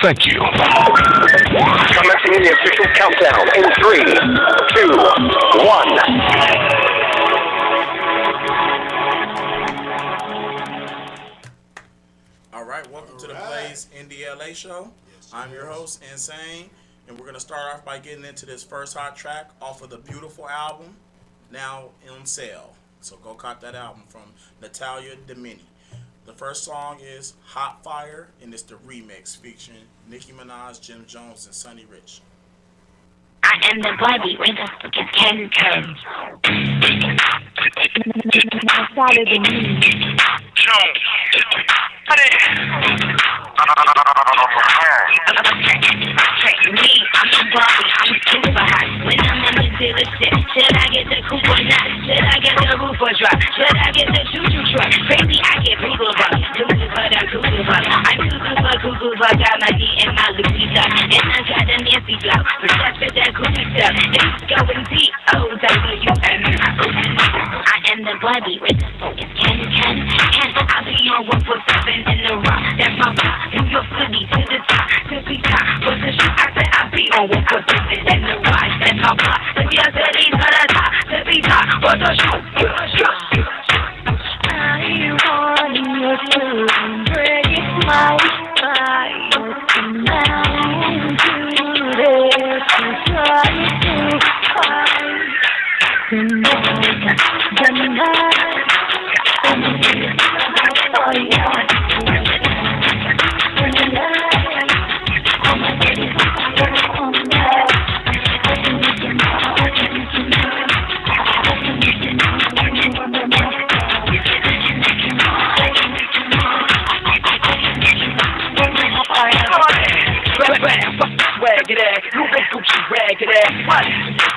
Thank you. Commencing the official countdown in 3, 2, 1. Alright, welcome to the Plays Indie L.A. show. I'm your host, Insane, and we're going to start off by getting into this first hot track off of the beautiful album, now on sale. So go cop that album from Natalia Domini. The first song is Hot Fire, and it's the remix featuring Nicki Minaj, Jim Jones, and Sonny Rich. I am the Barbie with the fucking 10 turns. Natalia Domini. Jones. Me, I'm a Barbie, I'm super hot. When I'm in the dealership, should I get the coupe or not? Should I get the roof or drop? Should I get the choo-choo truck? Crazy, I get cuckoo buck. Cuckoo buck, I'm cuckoo buck. I'm cuckoo buck. Got my D and my Louis duck. And I got the Nancy blow. But that's for that cuckoo stuff. It's going D-O-W-N. I am the Barbie with the focus. Can. I'll be on 147 in the rock. That's my pop. New York City to the top. To be top. What's the shit? I said I'll be on 147 in the rock. That's my pop. To be a city to the top. To be top. What's the shit? I want you to break my fire tonight. Do this to try to fight. Tonight. Oh yeah. Ragged ass, you been Gucci ragged ass. What?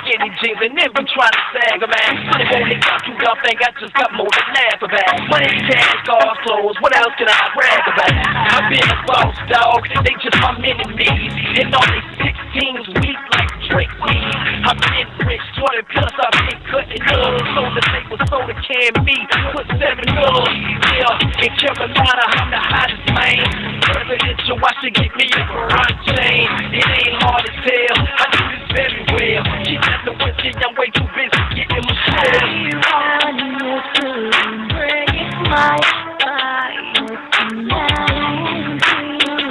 Skinny jeans and then I'm trying to sag a man. Money won't hit up, you don't think I just got more to laugh about. Money, cash, cars, clothes, what else can I brag about? I've been a boss, dog, they just my mini-me's. And all they 16s weak like Drake weed. I've been rich, 20 plus, I've been cutting up. Soda tape was soda can me, put 7 dollars. Yeah, in Carolina, I'm the hottest man. Presidential, I should get me a garage chain. It ain't hard to tell, I do this very well. She got the whiskey, I'm way too busy getting my shit. I want you to break my fire tonight.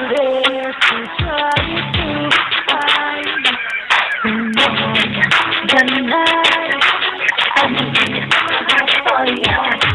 Do this to try to fight. Tonight. Oh yeah.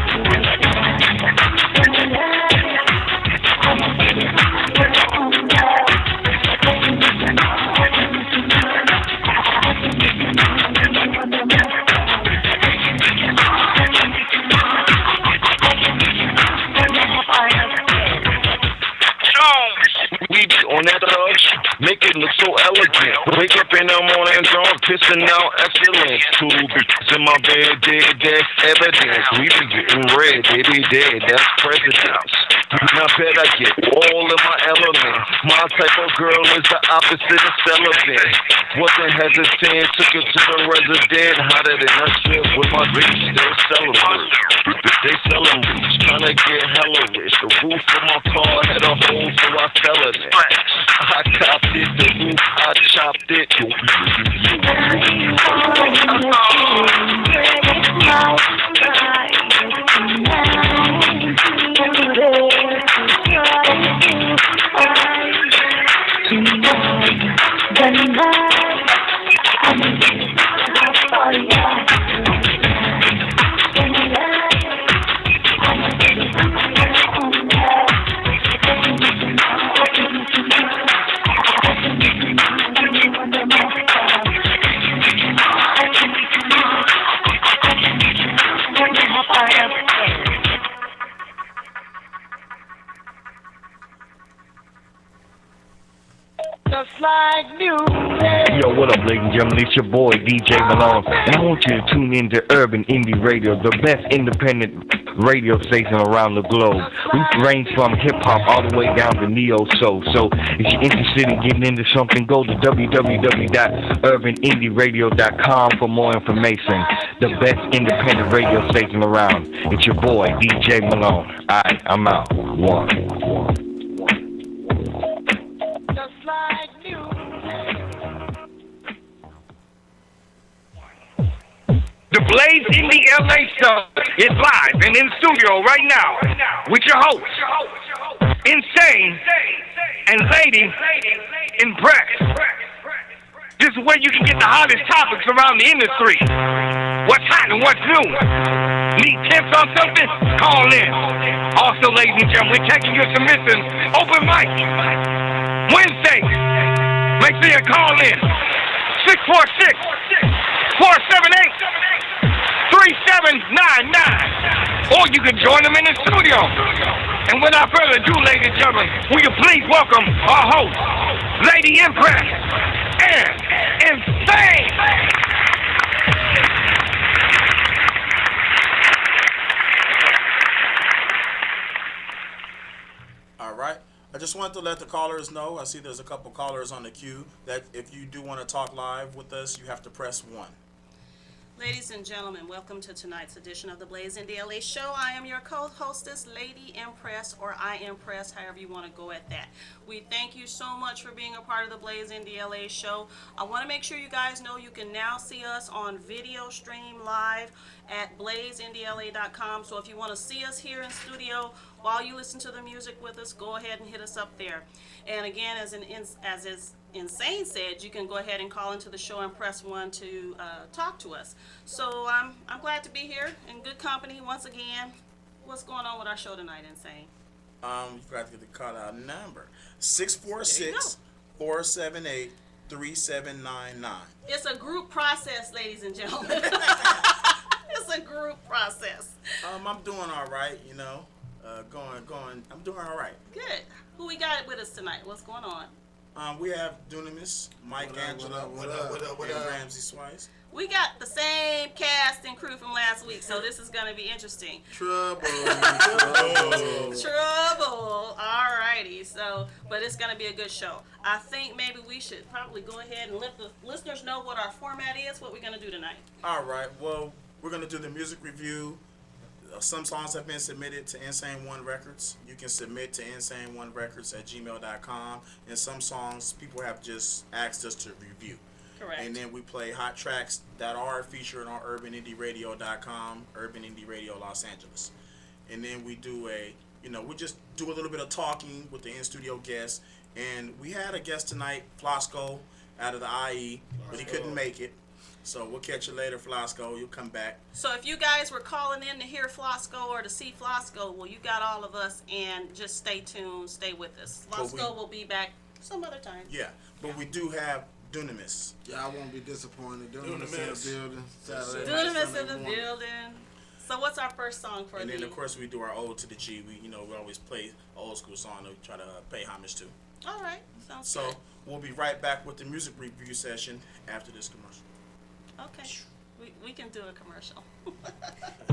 We be on that thug, make it look so elegant. Wake up in the morning drunk, pissing out excellence. 2 bitches in my bed, dead, that's evidence. We be getting red, they be dead, that's presidents. Now bet I get all in my element. My type of girl is the opposite of celibate. Wasn't hesitant, took it to the resident. Hotter than a shit with my bitch, still celebrate. They selling roots, trying to get hella rich. The roof of my car had a hole, so I fell in it. I copped it, the roof, I chopped it. Yo, what up, ladies and gentlemen? It's your boy, DJ Malone, and I want you to tune in to Urban Indie Radio, the best independent radio station around the globe. We range from hip-hop all the way down to neo-soul. So if you're interested in getting into something, go to www.urbanindieradio.com for more information. The best independent radio station around. It's your boy, DJ Malone. Alright, I'm out. One. like music. The Blaze Indie L.A. show is live and in studio right now with your hosts, Insane and Lady Impressed. This is where you can get the hottest topics around the industry. What's hot and what's new? Need tips on something? Call in. Also, ladies and gentlemen, we're taking your submissions open mic Wednesday. Make sure you call in 646-478-3799. Or you can join them in the studio. And without further ado, ladies and gentlemen, will you please welcome our host, Lady Impress and Insane. All right. I just wanted to let the callers know. I see there's a couple callers on the queue that if you do want to talk live with us, you have to press 1. Ladies and gentlemen, welcome to tonight's edition of the Blaze Indie L.A. show. I am your co-hostess, Lady Impress, or I Impress, however you want to go at that. We thank you so much for being a part of the Blaze Indie L.A. show. I want to make sure you guys know you can now see us on video stream live at blazeindla.com. So if you want to see us here in studio while you listen to the music with us, go ahead and hit us up there. And again, as is Insane said, you can go ahead and call into the show and press 1 to talk to us. So I'm glad to be here in good company once again. What's going on with our show tonight, Insane? You forgot to get the call out number. 646-478-3799. It's a group process, ladies and gentlemen. It's a group process. I'm doing all right, you know. Going. I'm doing all right. Good. Who we got with us tonight? What's going on? We have Dunamis, Mike Angelo, and Ramsey Swice. We got the same cast and crew from last week, so this is going to be interesting. Trouble. Alrighty. So, but it's going to be a good show. I think maybe we should probably go ahead and let the listeners know what our format is, what we're going to do tonight. All right. Well, we're going to do the music review. Some songs have been submitted to Insane One Records. You can submit to insaneonerecords@gmail.com. And some songs people have just asked us to review. Correct. And then we play hot tracks that are featured on urbanindieradio.com, Urban Indie Radio Los Angeles. And then we do we just do a little bit of talking with the in-studio guests. And we had a guest tonight, Flosco, out of the IE, but he couldn't make it. So we'll catch you later, Flosco. You'll come back. So if you guys were calling in to hear Flosco or to see Flosco, well, you got all of us, and just stay tuned, stay with us. Flosco will be back some other time. Yeah, but we do have Dunamis. Yeah, I won't be disappointed. Dunamis in the building. Dunamis in the building. So what's our first song for And the... then, of course, we do our Ode to the G. We always play an old school song that we try to pay homage to. All right. Sounds So good. we'll be right back with the music review session after this commercial. Okay. We can do a commercial.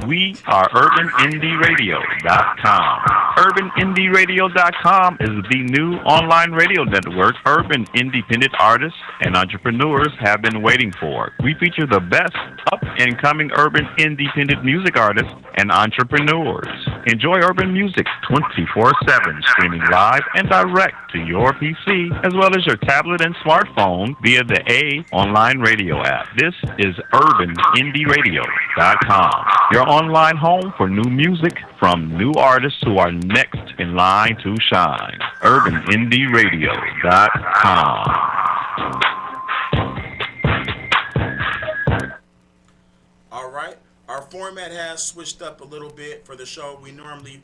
We are UrbanIndieRadio.com. UrbanIndieRadio.com is the new online radio network urban independent artists and entrepreneurs have been waiting for. We feature the best up-and-coming urban independent music artists and entrepreneurs. Enjoy urban music 24/7, streaming live and direct to your PC, as well as your tablet and smartphone via the A online radio app. This is UrbanIndieRadio.com, your online home for new music from new artists who are next in line to shine. UrbanIndieRadio.com. All right. Our format has switched up a little bit for the show. We normally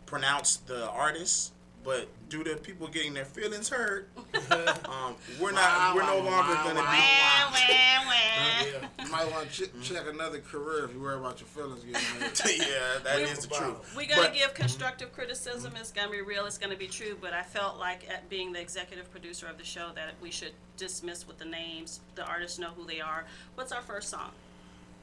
pronounce the artists, but due to people getting their feelings hurt, we're no longer going to be. You might want to check another career if you worry about your feelings getting hurt. Yeah, that is the truth. We're going to give constructive criticism. It's going to be real. It's going to be true. But I felt like, at being the executive producer of the show, that we should dismiss with the names. The artists know who they are. What's our first song?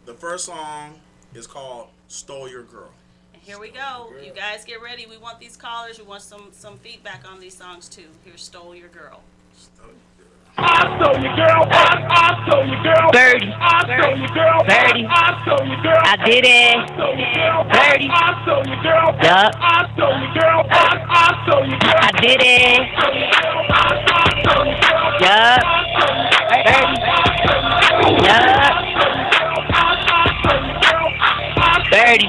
The first song is called "Stole Your Girl." And here we go. You guys get ready. We want these callers. We want some feedback on these songs too. Here's "Stole Your Girl." I stole your girl. I stole your girl. 30. I stole your girl. 30. I stole your girl. I did it. I stole your girl. 30. I stole your girl. Yup. I stole your girl. I stole your girl. I did it. Yup. 30. Yup. 30.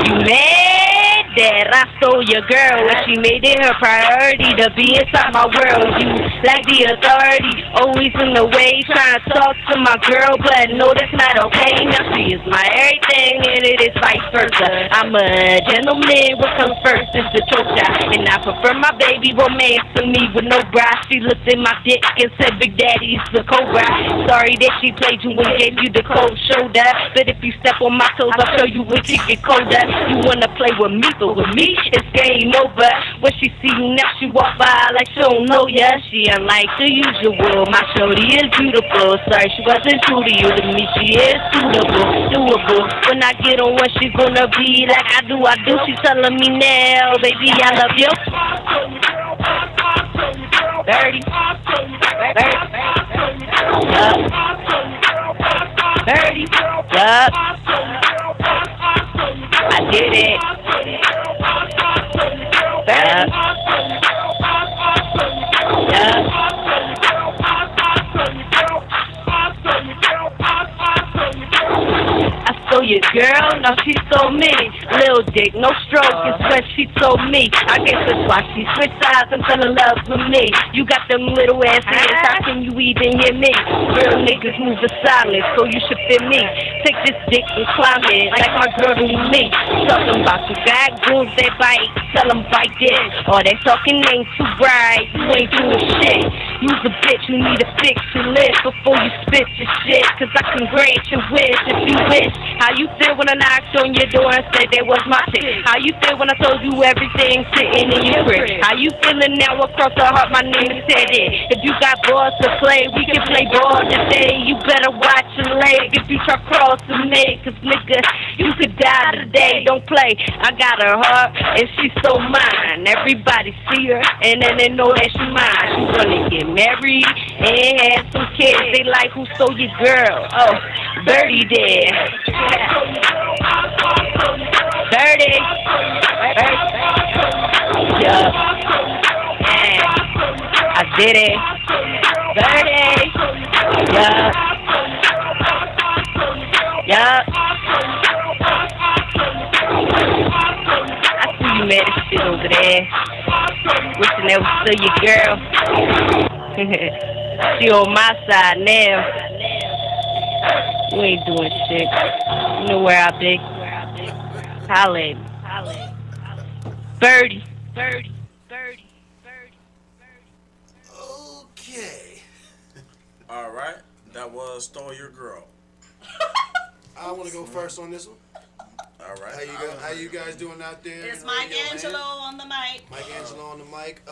You mad that I stole your girl and she made it her priority to be inside my world. You like the authority, always in the way, trying to talk to my girl, but no, that's not okay. Now she is my everything and it is vice versa. I'm a gentleman, what comes first is the chocha, and I prefer my baby romance to me with no bra. She looked at my dick and said, Big Daddy's the cobra. Sorry that she played you and gave you the cold shoulder, but if you step on my toes, I'll show you when she get colder. You wanna play with me, but with me, it's game over. When she see you now, she walk by like she don't know ya. She unlike the usual. My shorty is beautiful. Sorry she wasn't true to you. To me, she is suitable, doable. When I get on what she's gonna be like I do. She telling me now, baby, I love you. 30. 30. Yup. I did it. Yup. I stole your girl, now she stole me. Lil dick, no stroke, it's when she told me. I guess that's why she switched sides and fell in love with me. You got them little ass ears, how can you even hear me? Real niggas move in silence, so you should fit me. Take this dick and climb it, like my girl do me. Talking about you got goons that bite, tell them bite this. All that talking ain't too bright, you ain't doing shit. You's a bitch, you need to fix your lips before you spit your shit. Cause I can grant your wish if you wish. How you feel when I knocked on your door and said that was my shit? How you feel when I told you everything sitting in your crib? How you feeling now across the heart, my name is Teddy? If you got balls to play, we can play ball today. You better watch your leg if you try crossing me. Cause nigga, you could die today, don't play. I got her heart and she's so mine. Everybody see her and then they know that she mine. She's gonna get married and have some kids. They like, who stole your girl? Oh, Birdie did. 30. Yup. I did it. 30. Yup. Yup. I see you mad as shit over there. Wishing that was still your girl. She on my side now. You ain't doing shit. You know where I be. Holla at me. 30. 30. 30. 30. Okay. All right, that was Stole Your Girl. I want to go first on this one. All right. How you guys doing out there? It's Mike Angelo on the mic. Mike Angelo on the mic.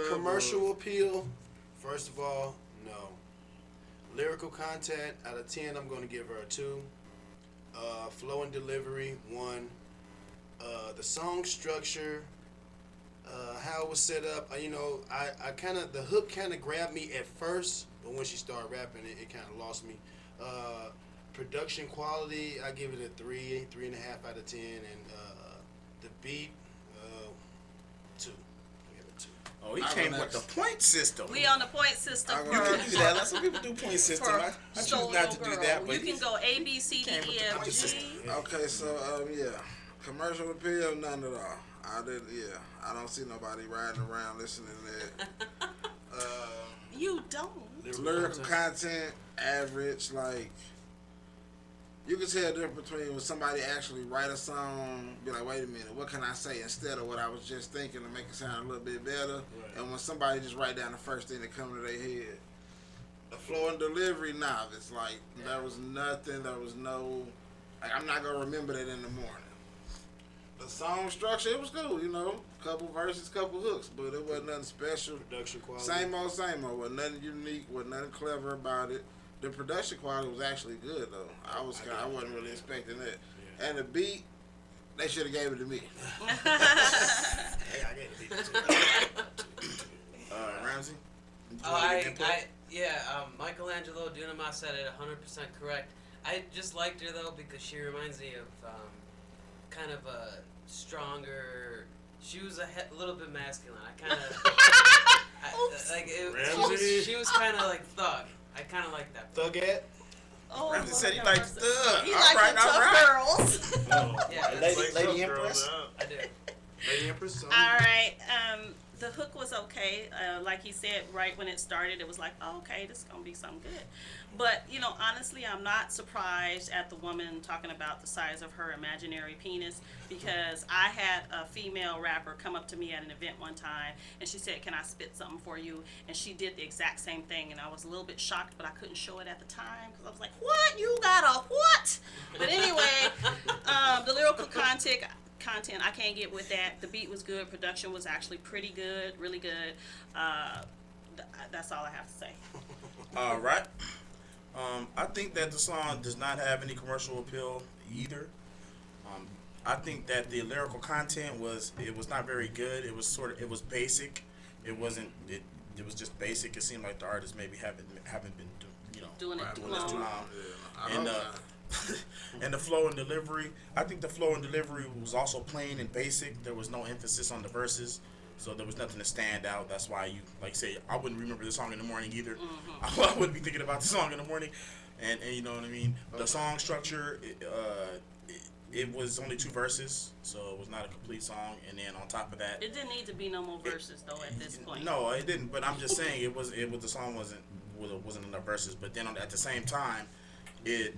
Commercial appeal. First of all, no. Lyrical content, out of 10, I'm going to give her a 2. Flow and delivery, 1. The song structure, how it was set up, I kind of, the hook kind of grabbed me at first, but when she started rapping, it kind of lost me. Production quality, I give it a 3, 3.5 out of 10, and the beat, 2. I give it a 2. Oh, he came with the point system. We on the point system You can do that. Some people do point system. I choose not to do that. But you can go A, B, C, D, E, F, G. Okay, so yeah, commercial appeal, none at all. I don't see nobody riding around listening to that. You don't. Lyrical content, average. Like, you can tell the difference between when somebody actually write a song, be like, wait a minute, what can I say instead of what I was just thinking to make it sound a little bit better, right. And when somebody just write down the first thing that comes to their head. The flow and delivery, it's like, there was nothing, there was no, like, I'm not going to remember that in the morning. The song structure, it was cool, couple verses, couple hooks, but it wasn't nothing special. Production quality. Same old, wasn't nothing unique, wasn't nothing clever about it. The production quality was actually good though. I wasn't really expecting that. Yeah. And the beat, they should have gave it to me. Hey, I gave the beat to Ramsey? Michelangelo Dunama said it 100% correct. I just liked her though because she reminds me of kind of a stronger. She was a little bit masculine. I kind of She was kind of like thug. I kind of like that. Thugette? Oh, Ramsey said he likes thug. He All likes right, the all tough right. girls. Yeah, Lady Empress. I do. Lady Empress? All right. The hook was okay. Like he said, right when it started, it was like, oh, okay, this is gonna be something good. But honestly, I'm not surprised at the woman talking about the size of her imaginary penis, because I had a female rapper come up to me at an event one time, and she said, "Can I spit something for you?" And she did the exact same thing, and I was a little bit shocked, but I couldn't show it at the time because I was like, "What? You got a what?" But anyway, the lyrical content, I can't get with that. The beat was good. Production was actually pretty good, really good. That's all I have to say. All right. I think that the song does not have any commercial appeal either. I think that the lyrical content was not very good. It was basic. It was just basic. It seemed like the artists maybe haven't been Doing this too long. long. And the flow and delivery, I think the flow and delivery was also plain and basic. There was no emphasis on the verses, so there was nothing to stand out. That's why I wouldn't remember the song in the morning either. Mm-hmm. I wouldn't be thinking about the song in the morning, and you know what I mean. The song structure, it was only 2 verses, so it was not a complete song. And then on top of that, it didn't need to be no more verses though at this point. No, it didn't. But I'm just saying the song wasn't enough verses. But then at the same time, the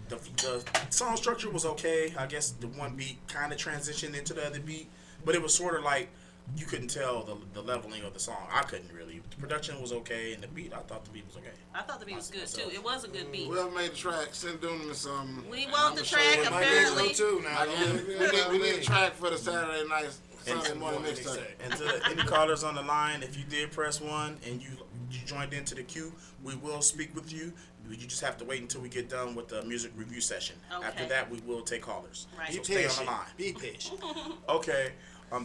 song structure was okay. I guess the one beat kind of transitioned into the other beat, but it was sort of like you couldn't tell the leveling of the song. I couldn't really. The production was okay, and the beat, I thought the beat was okay. I thought the beat was good too. It was a good beat. Whoever made the track, send them some. We want the track apparently. We need a track for the Saturday night, Sunday morning mixtape. And to any callers on the line, if you did press 1 and you joined into the queue, we will speak with you. You just have to wait until we get done with the music review session. Okay. After that, we will take callers. Right. So stay on the line. Be patient. Okay.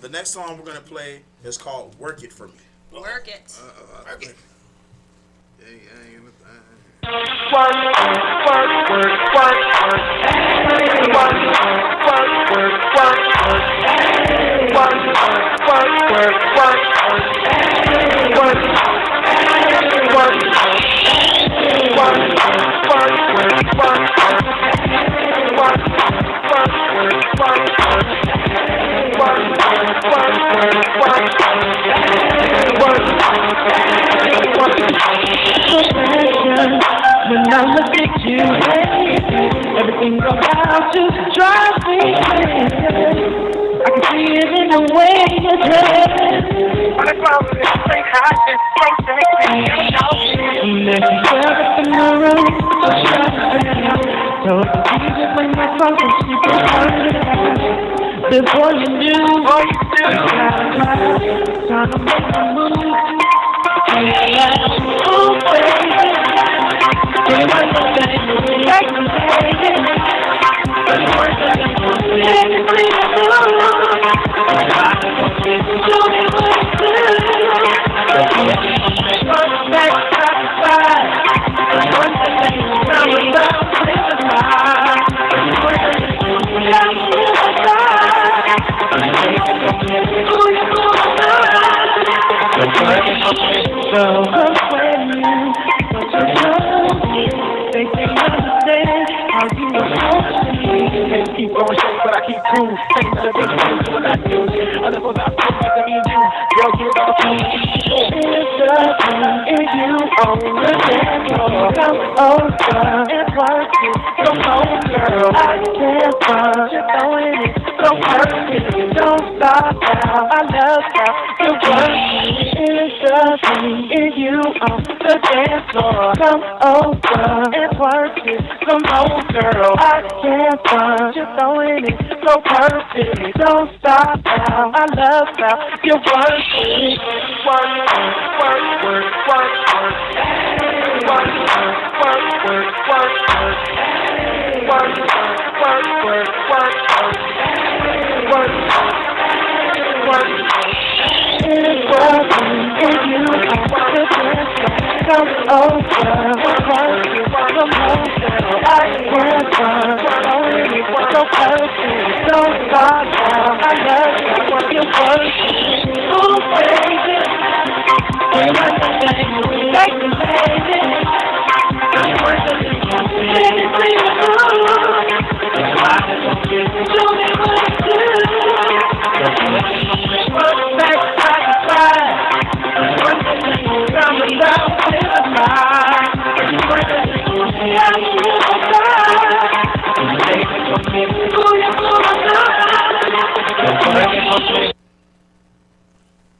The next song we're gonna play is called "Work It for Me." Work it. Work it. When I look at you, everything about you drives me crazy. I can see it in the way you dress. But if I was to say hi, it's so sexy. And then you grab it in the room, so so it's easy when you're talking, she can turn it out. Before you knew, trying to make a move. Oh, baby. They want the same, like the same. But it's worth it. Everybody knows. Show me what it's doing. Front, back, side to side. One thing, now without criticize. It's worth it. Now you're the side. Who you gonna so come when you they can't understand how you are keep going straight, but I keep cool. Take the big things when I do. Other folks I feel like me and you. Girl, get off me. It's the if you own the dance floor. Come over and work it. Come on, girl. I can't find you throwing it. So perfect. Don't stop now. I love how you work it. It's the if you own the dance floor. Come over and work it. Come on, girl. I can't find you throwing it. So perfect. Don't stop now. I love how you work it. Work, work, work, work, work. Work, work, work, work, work. Work, work, work, work, work. Work, work. It's working if you want to dance. Come over, work it, come over. I can't find you so perfect. Don't stop now. I love you, what you're working. Oh, baby.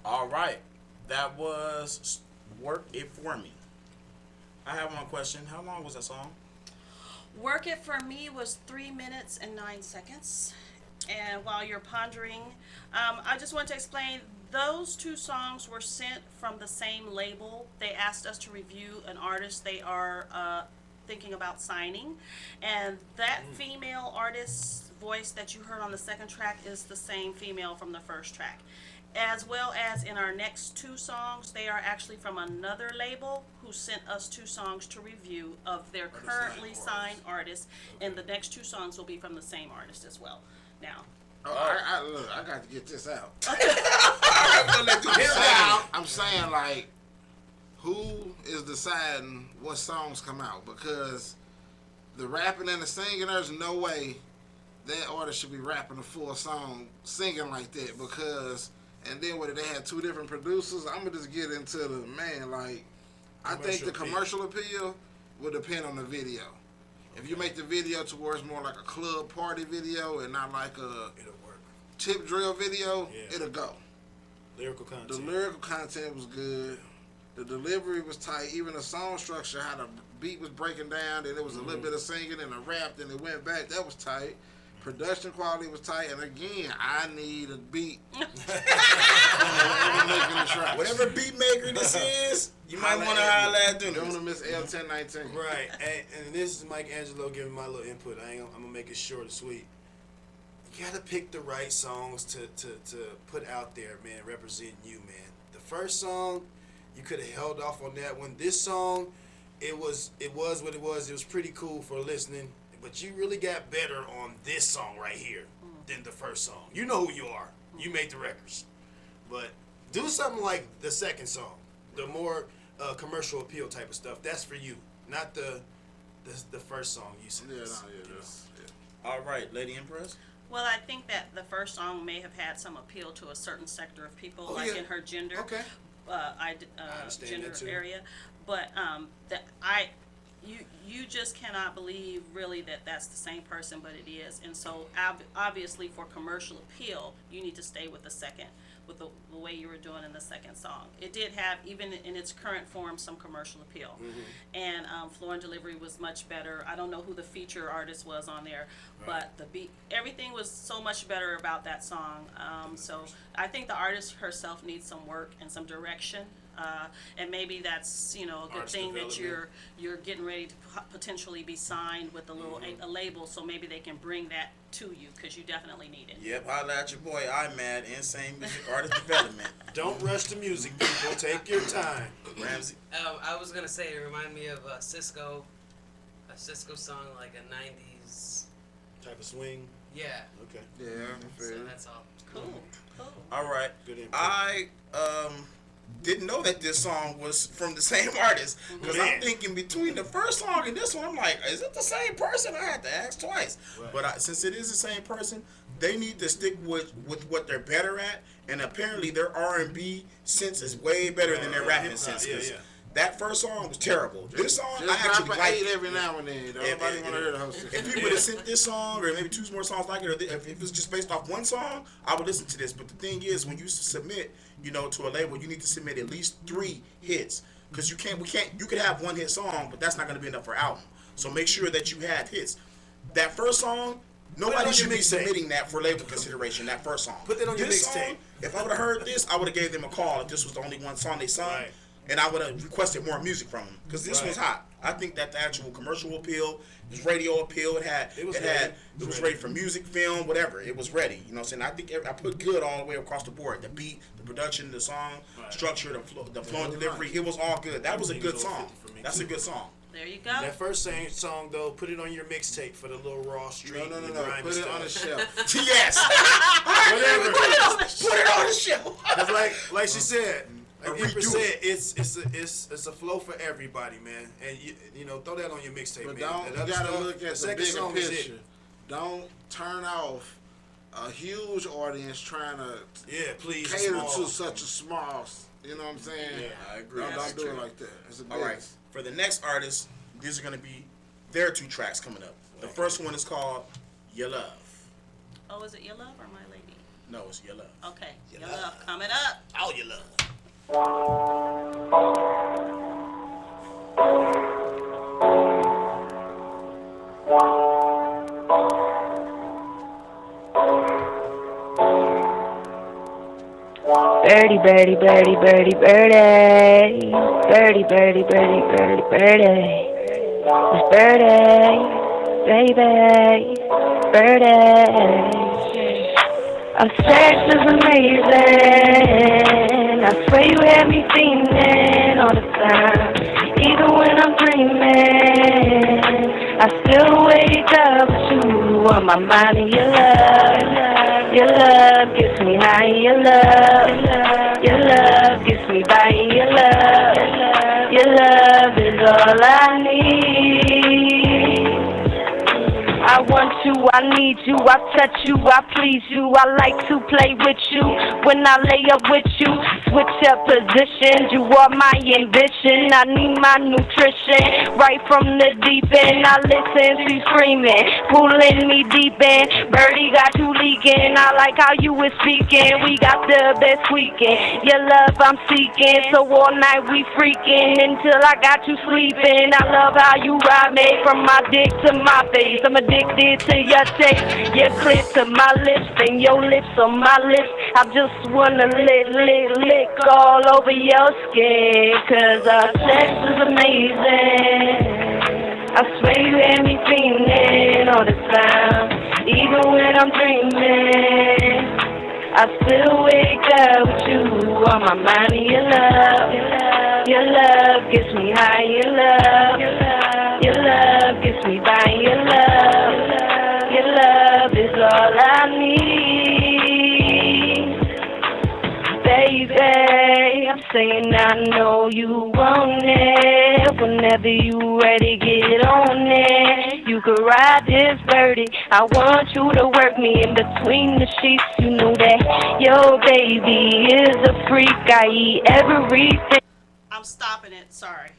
All right, that was "Work It For Me." I have one question. How long was that song? Work It For Me was 3 minutes and 9 seconds. And while you're pondering, I just want to explain those two songs were sent from the same label. They asked us to review an artist they are thinking about signing. And that female artist's voice that you heard on the second track is the same female from the first track. As well as in our next two songs, they are actually from another label who sent us two songs to review of their currently signed artists. And the next two songs will be from the same artist as well. Now, Look, I got to get this out. I'm saying, like, who is deciding what songs come out? Because the rapping and the singing, there's no way that artist should be rapping a full song singing like that. Because, and then whether they had two different producers, I'm going to just get into the, man, like, I think the commercial appeal will depend on the video. If you make the video towards more like a club party video and not like a tip drill video, it'll go. Lyrical content. The lyrical content was good. The delivery was tight. Even the song structure, how the beat was breaking down, then there was a little bit of singing and a rap, then it went back. That was tight. Production quality was tight. And again, I need a beat. Whatever beat maker this is, you might want to holler at them. Don't want to miss L1019. Right. And this is Mike Angelo giving my little input. I'm going to make it short and sweet. You got to pick the right songs to put out there, man, representing you, man. The first song, you could have held off on that one. This song, it was what it was. It was pretty cool for listening. But you really got better on this song right here than the first song. You know who you are. You made the records. But do something like the second song, the more commercial appeal type of stuff. That's for you, not the first song you said. All right, Lady Empress. well, I think that the first song may have had some appeal to a certain sector of people, in her gender, understand gender that too. area. But you just cannot believe really that that's the same person, but it is. And so obviously for commercial appeal, you need to stay with with the way you were doing in the second song. It did have, even in its current form, some commercial appeal. And flow and delivery was much better. I don't know who the feature artist was on there, but the beat, everything was so much better about that song. So I think the artist herself needs some work and some direction. And maybe that's a good thing that you're getting ready to potentially be signed with a label, so maybe they can bring that to you because you definitely need it. Yep, holla at your boy. I'm mad. Insane Music Artist Development. Don't rush the music, people. Take your time. Ramsey. I was gonna say it reminded me of a Cisco song, like a '90s type of swing. Yeah. Okay. Yeah. So that's all. Cool. All right. Good input. I didn't know that this song was from the same artist because I'm thinking between the first song and this one, I'm like, is it the same person? I had to ask twice. Right. But since it is the same person, they need to stick with what they're better at. And apparently their R&B sense is way better than their rapping sense. That first song was terrible. This song, just I actually like it every now and then. Nobody want to hear the whole shit. If you would have sent this song, or maybe two more songs like it, or if it was just based off one song, I would listen to this. But the thing is, when you submit, to a label, you need to submit at least 3 hits, because you could have one hit song, but that's not going to be enough for an album. So make sure that you have hits. That first song, nobody should be submitting that for label consideration. That first song. Put that on your mixtape. If I would have heard this, I would have gave them a call if this was the only one song they sung. Right. And I would have requested more music from them because this was hot. I think that the actual commercial appeal, this radio appeal, it was ready for music, film, whatever. It was ready. You know what I'm saying? I think I put good all the way across the board. The beat, the production, the song structure, the flow and delivery. It was all good. That was a good song. That's a good song. There you go. That first song though, put it on your mixtape for the little raw street. No. Put it on the shelf. Yes. Whatever. Put it on the shelf. Cause like she said. Like Empress said, it's a flow for everybody, man. And you know, throw that on your mixtape, man. But you gotta look at the bigger picture. Don't turn off a huge audience trying to cater to such a small. You know what I'm saying? Yeah, I agree. Don't do it like that. It's a all right. For the next artist, these are gonna be their 2 tracks coming up. The first one is called Your Love. Oh, is it Your Love or My Lady? No, it's Your Love. Okay. Your Love coming up. All your love. Birdie, birdie, birdie, birdie, birdie. Birdie, birdie, birdie, birdie, birdie. It's birdie, baby, birdie. Our sex is amazing. I swear you have me feeling all the time. Even when I'm dreaming, I still wake up with you on my mind. And your love gets me high. Your love gets me by. Your love is all I need. I want you, I need you, I touch you, I please you. I like to play with you when I lay up with you. Switch up positions, you are my ambition. I need my nutrition right from the deep end. I listen to you screaming, pulling me deep in. Birdie got you leaking, I like how you was speaking. We got the best weekend, your love I'm seeking. So all night we freaking until I got you sleeping. I love how you ride me from my dick to my face. I'm addicted to your taste, your clit to my lips, and your lips on my lips. I just wanna lick all over your skin, 'cause our sex is amazing. I swear you have me feeling all the time, even when I'm dreaming. I still wake up with you on my mind. And your love gets me high. Your love gets me by. Your love is all I need. Baby, I'm saying I know you want it. Whenever you ready, get on it. You could ride this birdie. I want you to work me in between the sheets. You know that your baby is a freak. I eat everything. I'm stopping it. Sorry.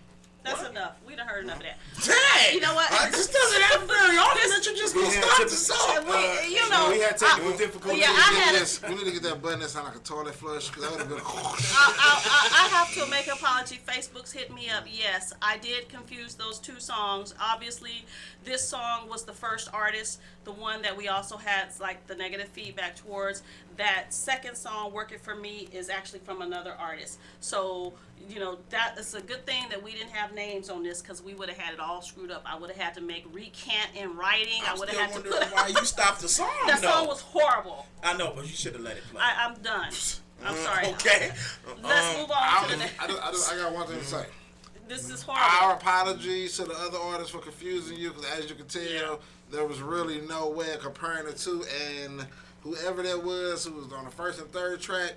That's enough. We done heard enough of that. Dang! You know what? This doesn't happen very often that you're just going to stop the song. We had technical difficulties. Yeah, we need to get that button that sound like a toilet flush, because that would have been. I have to make an apology. Facebook's hit me up. Yes, I did confuse those 2 songs. Obviously, this song was the first artist, the one that we also had like the negative feedback towards. That second song, Working For Me, is actually from another artist. So, you know, that is a good thing that we didn't have names on this, because we would have had it all screwed up. I would have had to make recant in writing. I would have had to put why you stopped the song. That song was horrible. I know, but you should have let it play. I'm done. I'm sorry. Okay. Let's move on to the next. I got one thing to say. This is horrible. Our apologies to the other artists for confusing you, because as you can tell, there was really no way of comparing the 2, and whoever that was who was on the first and third track,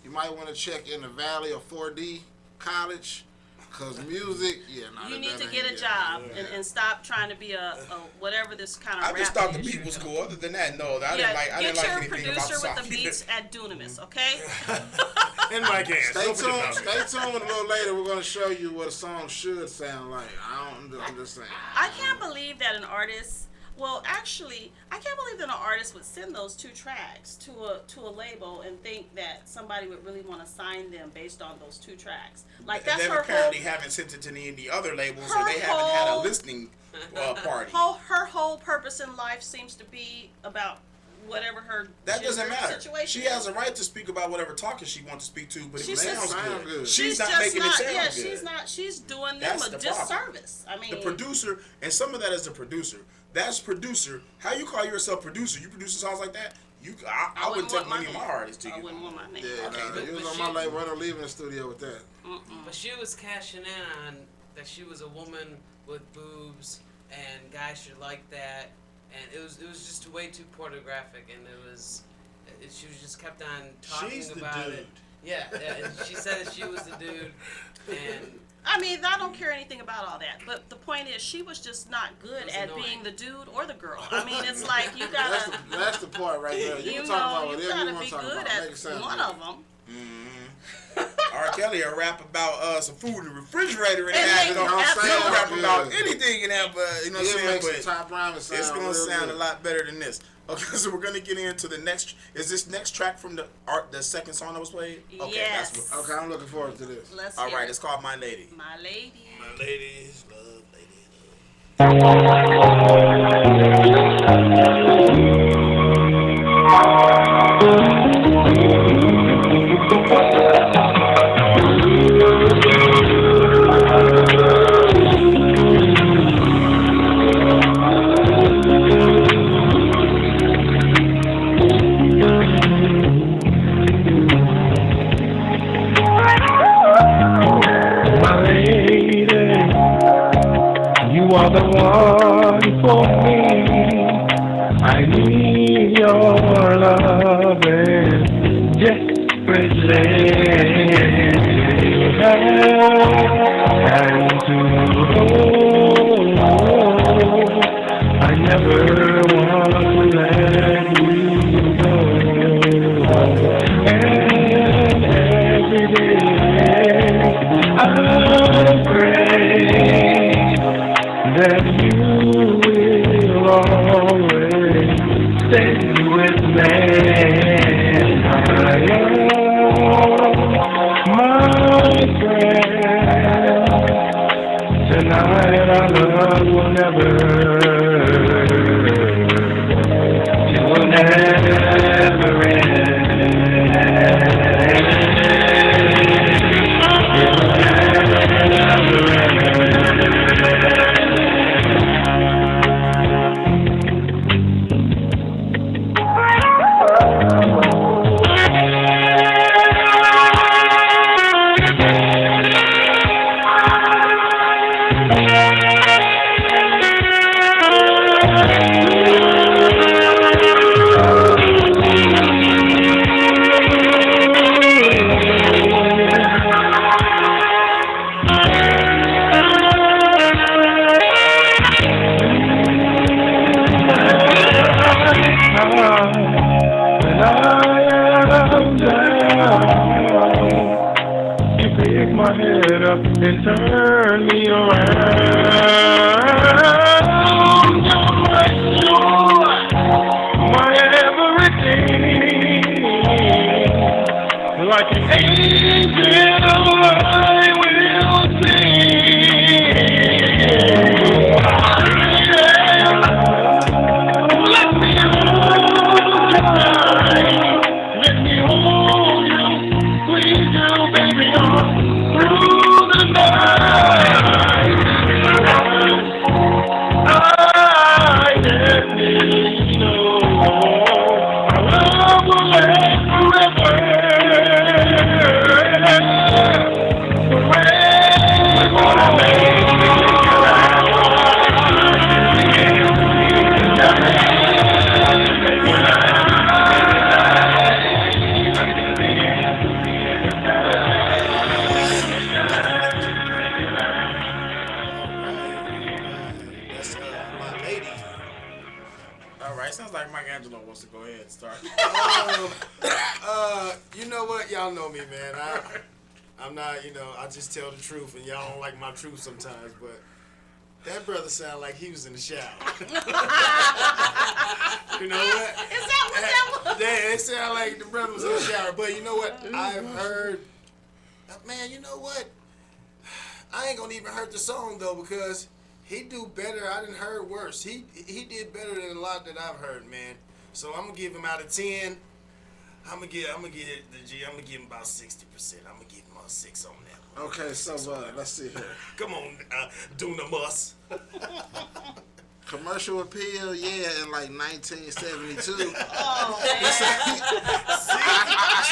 you might want to check in the Valley or 4D College, because music, you need to get a job and stop trying to be a whatever this kind of rap. I just thought the beat was cool. Other than that, no, I didn't like anything about the song. Get your producer with the beats at Dunamis, okay? In my hands. Stay tuned. A little later, we're going to show you what a song should sound like. I'm just saying. I can't believe that an artist. Well, actually, I can't believe that an artist would send those 2 tracks to a label and think that somebody would really want to sign them based on those 2 tracks. Like, that's her apparently haven't sent it to any other labels, or they haven't had a listening party. Her whole purpose in life seems to be about whatever her that doesn't matter. Situation she has a right to speak about whatever topic she wants to speak to, but if it sounds good, she's not making it sound good. She's not. She's doing them a disservice. I mean, the producer, and some of that is the producer. That's producer. How you call yourself producer? You produce songs like that? I wouldn't take money of my artists to you. I wouldn't want my name. Yeah, okay. You was on my label. I don't leave in the studio with that. But she was cashing in on that she was a woman with boobs, and guys should like that. And it was just way too pornographic, and she was just kept on talking about it. Yeah, and she said that she was the dude, and I mean, I don't care anything about all that, but the point is, she was just not good at annoying. being the dude or the girl. I mean, it's like you gotta, That's the part right there. You can talk about you whatever you gotta want be to talk good about. Make it at sound one good. of them. R. Kelly will rap about some food in the refrigerator and And that. they Don't can absolutely- rap about Yeah. anything in that, but you know what I'm It makes saying? the top rhyming sound It's gonna real sound good. a lot better than this. Okay, so we're gonna get into the next. Is this next track from the second song that was played? Okay, Yes. that's what, Okay, I'm looking forward to this. Let's all hear right. it. It's called My Lady. My lady. My ladies love ladies. My lady, you are the one for me. I need your loving desperately. And to hold, I never want to let you go. And every day I pray that you will always stay with me. My friend, tonight our love will never, it will never when I am down, you pick my head up and turn me around. You're my joy, my everything. Like an angel, I will sing. Let me hold you tight. Let me hold you, squeeze you, baby, on through the night. I let me know our love will last forever. We're gonna make it. All right. That's My Lady. All right. Sounds like Mike Angelo wants to go ahead and start. You know what? Y'all know me, man. I'm not, I just tell the truth, and y'all don't like my truth sometimes, but that brother sounded like he was in the shower. You know what? Is that what that was? Yeah, it sounded like the brother was in the shower. But you know what? I've heard, man, you know what? I ain't gonna even hurt the song though, because he do better. I didn't heard worse. He did better than a lot that I've heard, man. So I'm gonna give him out of 10. I'm gonna give it the G. I'm gonna give him about 60%. I'm gonna give him a 6 on that one. Okay, so let's see here. Come on, Dunamus. Commercial appeal, yeah, in like 1972. Oh,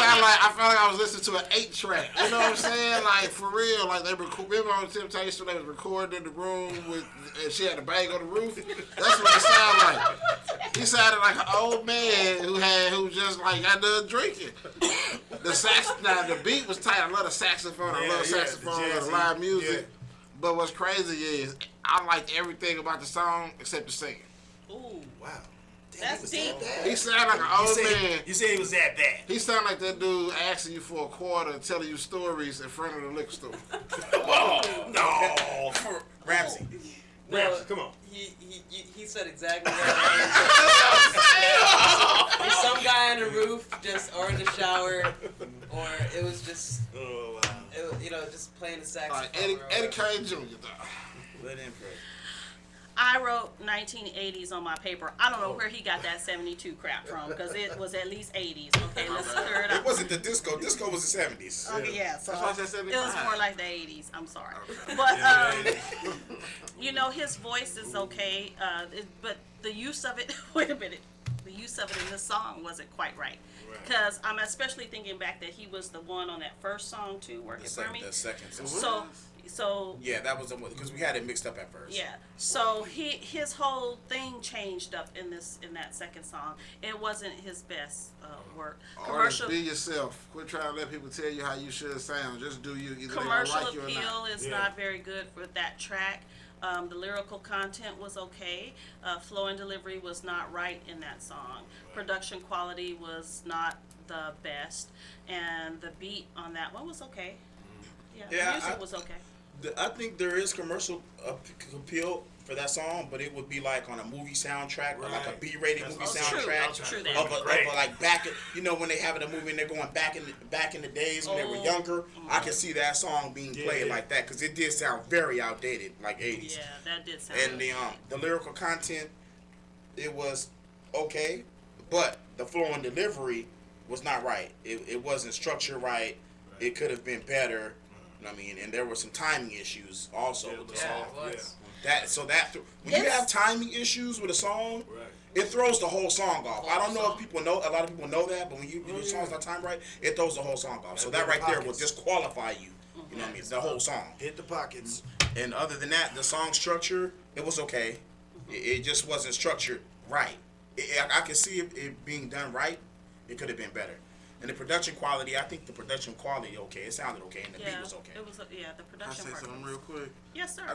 I felt like I was listening to an 8-track. You know what I'm saying? Like for real. Like they remember on Temptation they was recording in the room with, and she had a bag on the roof. That's what it sounded like. He sounded like an old man who just like got done drinking. The beat was tight. I love the saxophone. I love saxophone. I love live music. Yeah. But what's crazy is I liked everything about the song except the singing. Ooh, wow. That's deep. He sounded like an old man. You said he was that bad. He sounded like that dude asking you for a quarter, telling you stories in front of the liquor store. Oh, no. Ramsey. Well, come on. He said exactly what There's some guy on the roof or in the shower, or it was just, just playing the saxophone. Eddie Kane Jr. Let him pray. I wrote 1980s on my paper. I don't know where he got that 72 crap from, because it was at least 80s. Okay, let's clear it up. It wasn't the disco. Disco was the 70s. Okay, yeah. So that's why I said 75. It was more like the 80s. I'm sorry. But, his voice is okay, but the use of it, wait a minute, the use of it in this song wasn't quite right. Because I'm especially thinking back that he was the one on that first song, too, Work It For Me. The second song. So yeah, that was the one, because we had it mixed up at first. Yeah, so his whole thing changed up in that second song. It wasn't his best work. Commercial. Be yourself. Quit trying to let people tell you how you should sound. Just do you. Either commercial they like you or appeal not. is not very good for that track. The lyrical content was okay. Flow and delivery was not right in that song. Production quality was not the best, and the beat on that one was okay. Yeah, the music was okay. I think there is commercial appeal for that song, but it would be like on a movie soundtrack or like a B-rated movie soundtrack. True. Of like back, when they have a movie and they're going back in the days when they were younger. I can see that song being played like that, because it did sound very outdated, like 80s. Yeah, that did sound. And the lyrical content, it was okay, but the flow and delivery was not right. It wasn't structured right. It could have been better. I mean, and there were some timing issues also with the song. When you have timing issues with a song, it throws the whole song off. I don't know if a lot of people know that, but when your song's not timed right, it throws the whole song off. So that right there will disqualify you. You know what I mean? The whole song. Hit the pockets. And other than that, the song structure, it was okay. It just wasn't structured right. I can see it being done right. It could have been better. And the production quality, I think the production quality okay. It sounded okay, and the beat was okay. It was, the production. Can I say something real quick? Yes, sir. I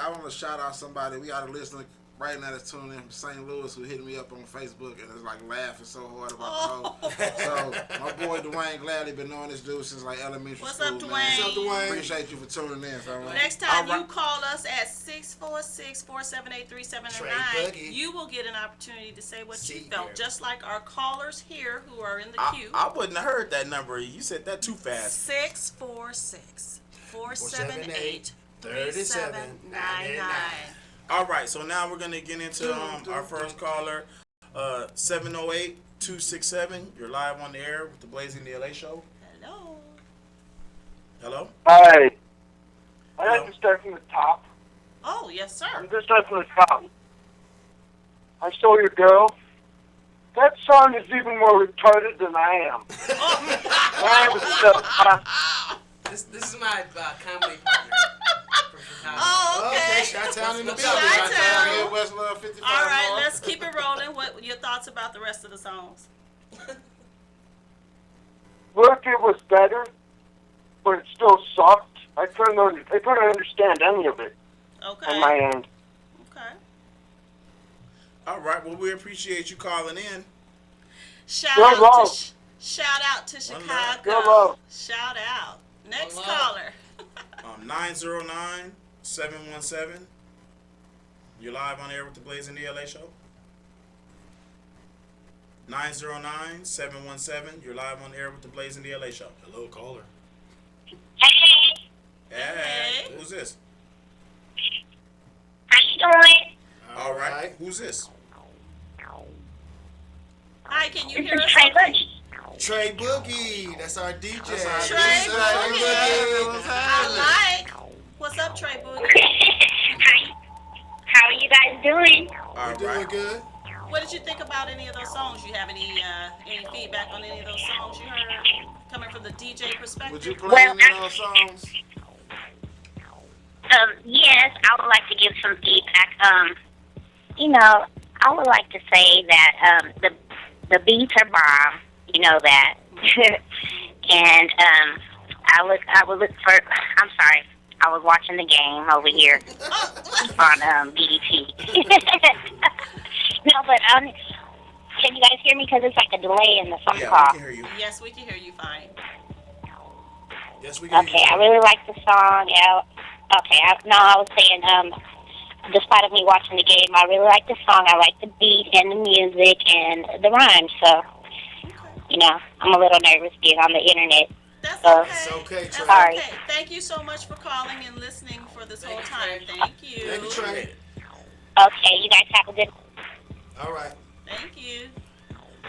want to shout out somebody. We got a listener right now that's tuning in from St. Louis who hit me up on Facebook and is like laughing so hard about the whole. So my boy Dwayne Gladly been knowing this dude since like elementary What's school. Up, Dwayne? What's up, Dwayne? Appreciate you for tuning in, fella. Next time you call us at 646-478-3799, you will get an opportunity to say what you felt, just like our callers here who are in the queue. I wouldn't have heard that number. You said that too fast. 646-478-3799. All right, so now we're going to get into our first caller, 708-267. You're live on the air with the Indie L.A. show. Hello. Hello? Hi. I'd like to start from the top. Oh, yes, sir. I'm just start from the top. I Stole Your Girl. That song is even more retarded than I am. This is my comedy partner. Oh, okay. Chi-Town in the building. Chi-Town. West Love 55. All right, let's keep it rolling. What your thoughts about the rest of the songs? Work It was better, but it still sucked. I couldn't understand any of it. Okay. On my end. Okay. All right, well, we appreciate you calling in. Shout out to Chicago. Good love. Shout out. Next caller. 909-717. You're live on air with the Indie L.A. show. 909-717. You're live on air with the Indie L.A. show. Hello, caller. Hey. Who's this? How you doing? All right. Who's this? Hi, can you hear us? Trey Boogie. Trey Boogie. That's our DJ. Trey Boogie. I like. What's up, Trey Boogie? How are you guys doing? All Doing right. good. What did you think about any of those songs? You have any feedback on any of those songs you heard coming from the DJ Would you perspective? play Well, any of those songs? yes, I would like to give some feedback. You know, I would like to say that the beats are bomb. You know that. And I would look for. I'm sorry. I was watching the game over here on BET. No, but can you guys hear me? Because it's like a delay in the phone Yeah, call. we can hear you. Yes, we can hear you fine. Yes, we can. Okay, I really like the song. Yeah. Okay, I was saying, despite of me watching the game, I really like the song. I like the beat and the music and the rhyme. So, you know, I'm a little nervous being on the internet. That's So, okay. It's okay, That's Trey. Sorry. okay. Thank you so much for calling and listening for this whole time. Trey. Thank you. Thank you, Trey. Okay, you guys have a good. All right. Thank you.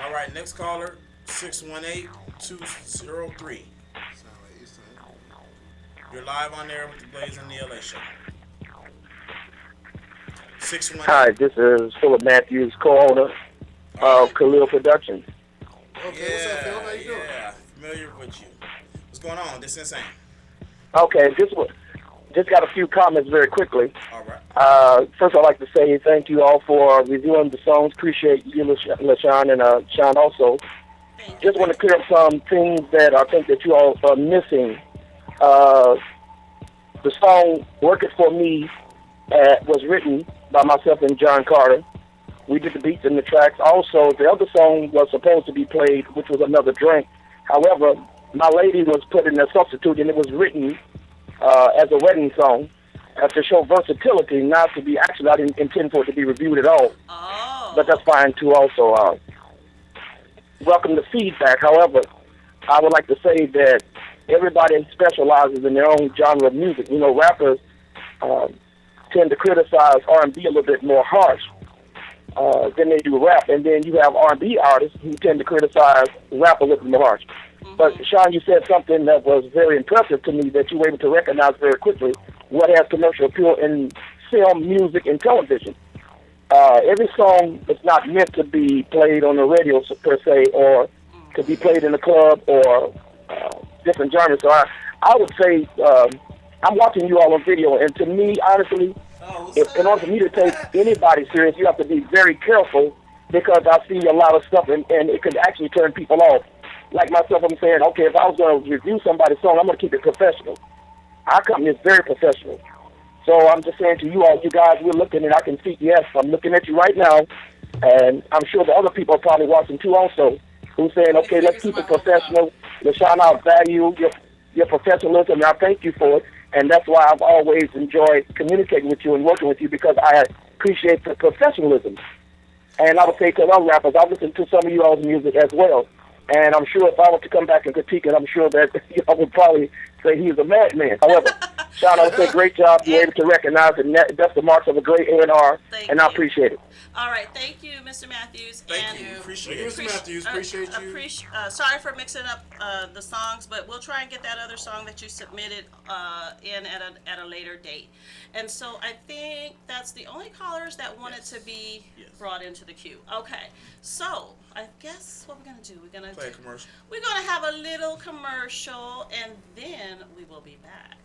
All right, next caller, 618-203. Sound like you saying. You're live on there with the Blaze in the LA show. 618. Hi, this is Philip Matthews, co-owner of Khalil Productions. Okay, what's up, Phil? How you doing? Yeah, familiar with you. What's going on? This is insane. Okay, just got a few comments very quickly. All right. First, I'd like to say thank you all for reviewing the songs. Appreciate you, LaShawn, and Sean also. Just want to clear up some things that I think that you all are missing. The song "Work It For Me" was written by myself and John Carter. We did the beats and the tracks. Also, the other song was supposed to be played, which was "Another Drink." However, my lady was put in a substitute, and it was written as a wedding song to show versatility, not to be, actually, I didn't intend for it to be reviewed at all. Oh. But that's fine, too, also. Welcome to feedback. However, I would like to say that everybody specializes in their own genre of music. You know, rappers tend to criticize R&B a little bit more harsh than they do rap. And then you have R&B artists who tend to criticize rap a little bit more harsh. But, Sean, you said something that was very impressive to me that you were able to recognize very quickly what has commercial appeal in film, music, and television. Every song is not meant to be played on the radio per se, or to be played in a club or different genres. So I would say I'm watching you all on video, and to me, honestly, in order for me to take anybody serious, you have to be very careful because I see a lot of stuff, and it could actually turn people off. Like myself, I'm saying, okay, if I was going to review somebody's song, I'm going to keep it professional. Our company is very professional. So I'm just saying to you all, you guys, we're looking, and I can see, yes, I'm looking at you right now, and I'm sure the other people are probably watching too also, who's saying, okay, let's keep it professional. LaShawn, I value your professionalism, and I thank you for it, and that's why I've always enjoyed communicating with you and working with you, because I appreciate the professionalism. And I would say to other rappers, I've listened to some of you all's music as well, and I'm sure if I were to come back and critique it, I'm sure that I would probably say he's a madman. However, Sean, I would say great job. You're able to recognize it. That's the marks of a great A&R, and I appreciate it. All right, thank you, Mr. Matthews. Thank you. Appreciate it. Mr. Matthews, appreciate you. Sorry for mixing up the songs, but we'll try and get that other song that you submitted in at a later date. And so I think that's the only callers that wanted to be brought into the queue. Okay, so I guess what we're gonna do, we're gonna play a commercial. We're gonna have a little commercial, and then we will be back.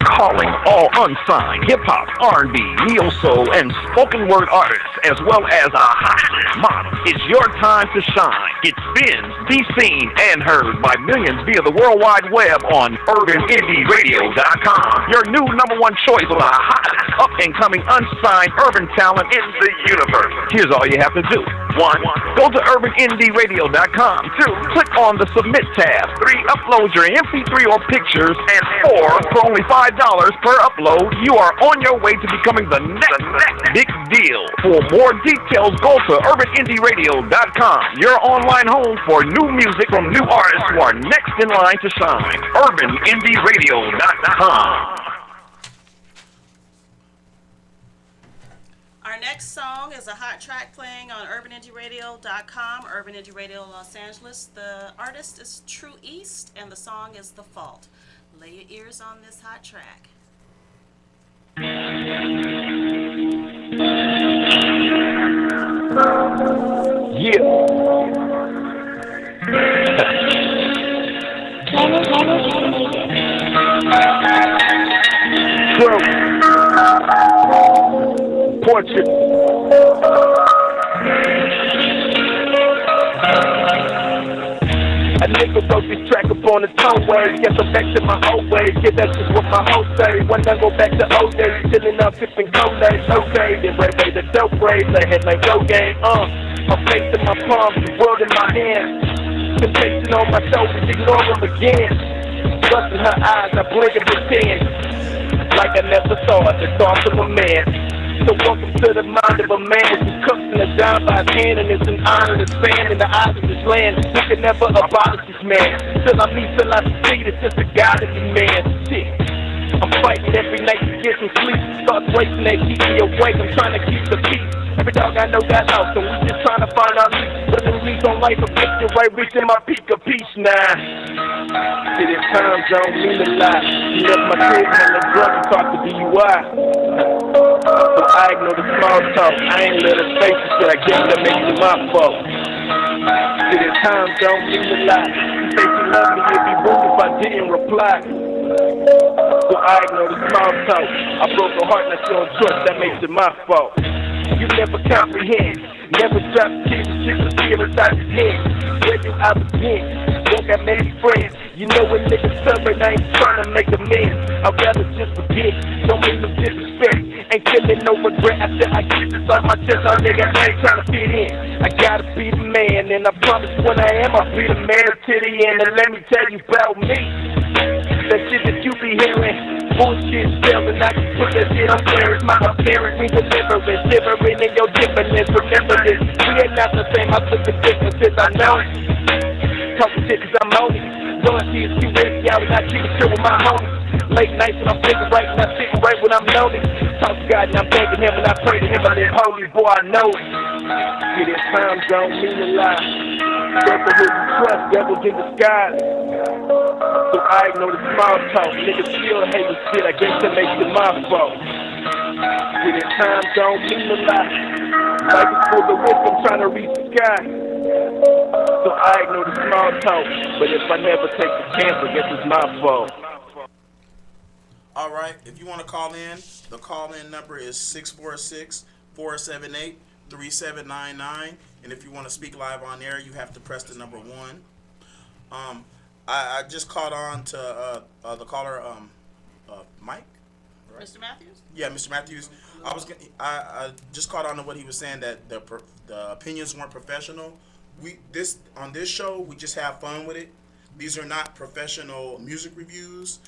Calling all unsigned hip-hop, R&B, neo-soul, and spoken word artists, as well as a hot model. It's your time to shine. Get spins, be seen, and heard by millions via the World Wide Web on UrbanIndieRadio.com. Your new #1 choice for the hottest up-and-coming unsigned urban talent in the universe. Here's all you have to do. 1. Go to UrbanIndieRadio.com. 2. Click on the Submit tab. 3. Upload your MP3 or pictures. And 4. For only $5 per upload, you are on your way to becoming the next big deal. For more details, go to UrbanIndieRadio.com. Your online home for new music from new artists who are next in line to shine. UrbanIndieRadio.com. Our next song is a hot track playing on UrbanIndieRadio.com, Urban Indie Radio Los Angeles. The artist is True East, and the song is The Fault. Lay your ears on this hot track. Portrait. A nigga wrote this track up on the tone wave. Guess I'm back to my old ways. Yeah, that's just what my host say. When I go back to old days, chillin' up, sippin' Kool-Aid. Okay, then right way the dope braids. I had like yo game. I'm facing my palms, the world in my hands. Temptation on my shoulders, ignore them again. Bustin' her eyes, I blink and pretend like I never saw it. The thoughts of a man. So welcome to the mind of a man who cooks in a dime by his hand, and it's an honor to stand in the eyes of this land. We can never abolish this man. Till I meet, till I succeed, it's just a God in me, man. Shit. I'm fighting every night to get some sleep. Thoughts racing, they keep me awake. I'm trying to keep the peace. Every dog I know got lost, and we just trying to find our lead. Living leads on life, I'm picture right, reaching my peak of peace now. See, this time don't mean a lot. You left my kids on the drug and talk to DUI. So I ignore the small talk. I ain't let her face it, shit. I guess that makes it my fault. See, this time don't mean a lot. She say she love me, it'd be rude if I didn't reply. So I ignore the small talk. I broke her heart, now she don't trust, that makes it my fault. You never comprehend, never stop to keep the shit to feel inside his head. Where you out again, don't got many friends. You know when niggas stubborn, I ain't trying to make amends. I'd rather just forget, don't mean no disrespect. Ain't feeling no regret after I get this off my chest. Oh nigga, I ain't trying to fit in. I gotta be the man, and I promise when I am, I'll be the man to the end. And let me tell you about me. That shit that you be hearing, bullshit spelling, I can put that shit on clearance. My appearance means deliverance, shivering in your difference. Remember this, we ain't not the same, I took the differences, I know it. Talking shit cause I'm on it. Going to see you ready out and I keep it chill with my homies. Late nights when I'm thinking right and I'm sitting right when I'm lonely. Talk to God and I'm thanking him and I pray to him, I live holy, boy, I know it. See, this time don't mean a lot. Careful who you trust, devils in disguise. So I ignore the small talk. Niggas still hating shit, I guess that makes it my fault. See, this time don't mean a lot. Life is full of risk, I'm trying to reach the sky. So I ignore the small talk. But if I never take the chance, I guess it's my fault. All right, if you want to call in, the call-in number is 646-478-3799. And if you want to speak live on air, you have to press the number 1. I just caught on to the caller, Mike. Right? Mr. Matthews? Yeah, Mr. Matthews. I just caught on to what he was saying, that the opinions weren't professional. On this show, we just have fun with it. These are not professional music reviews.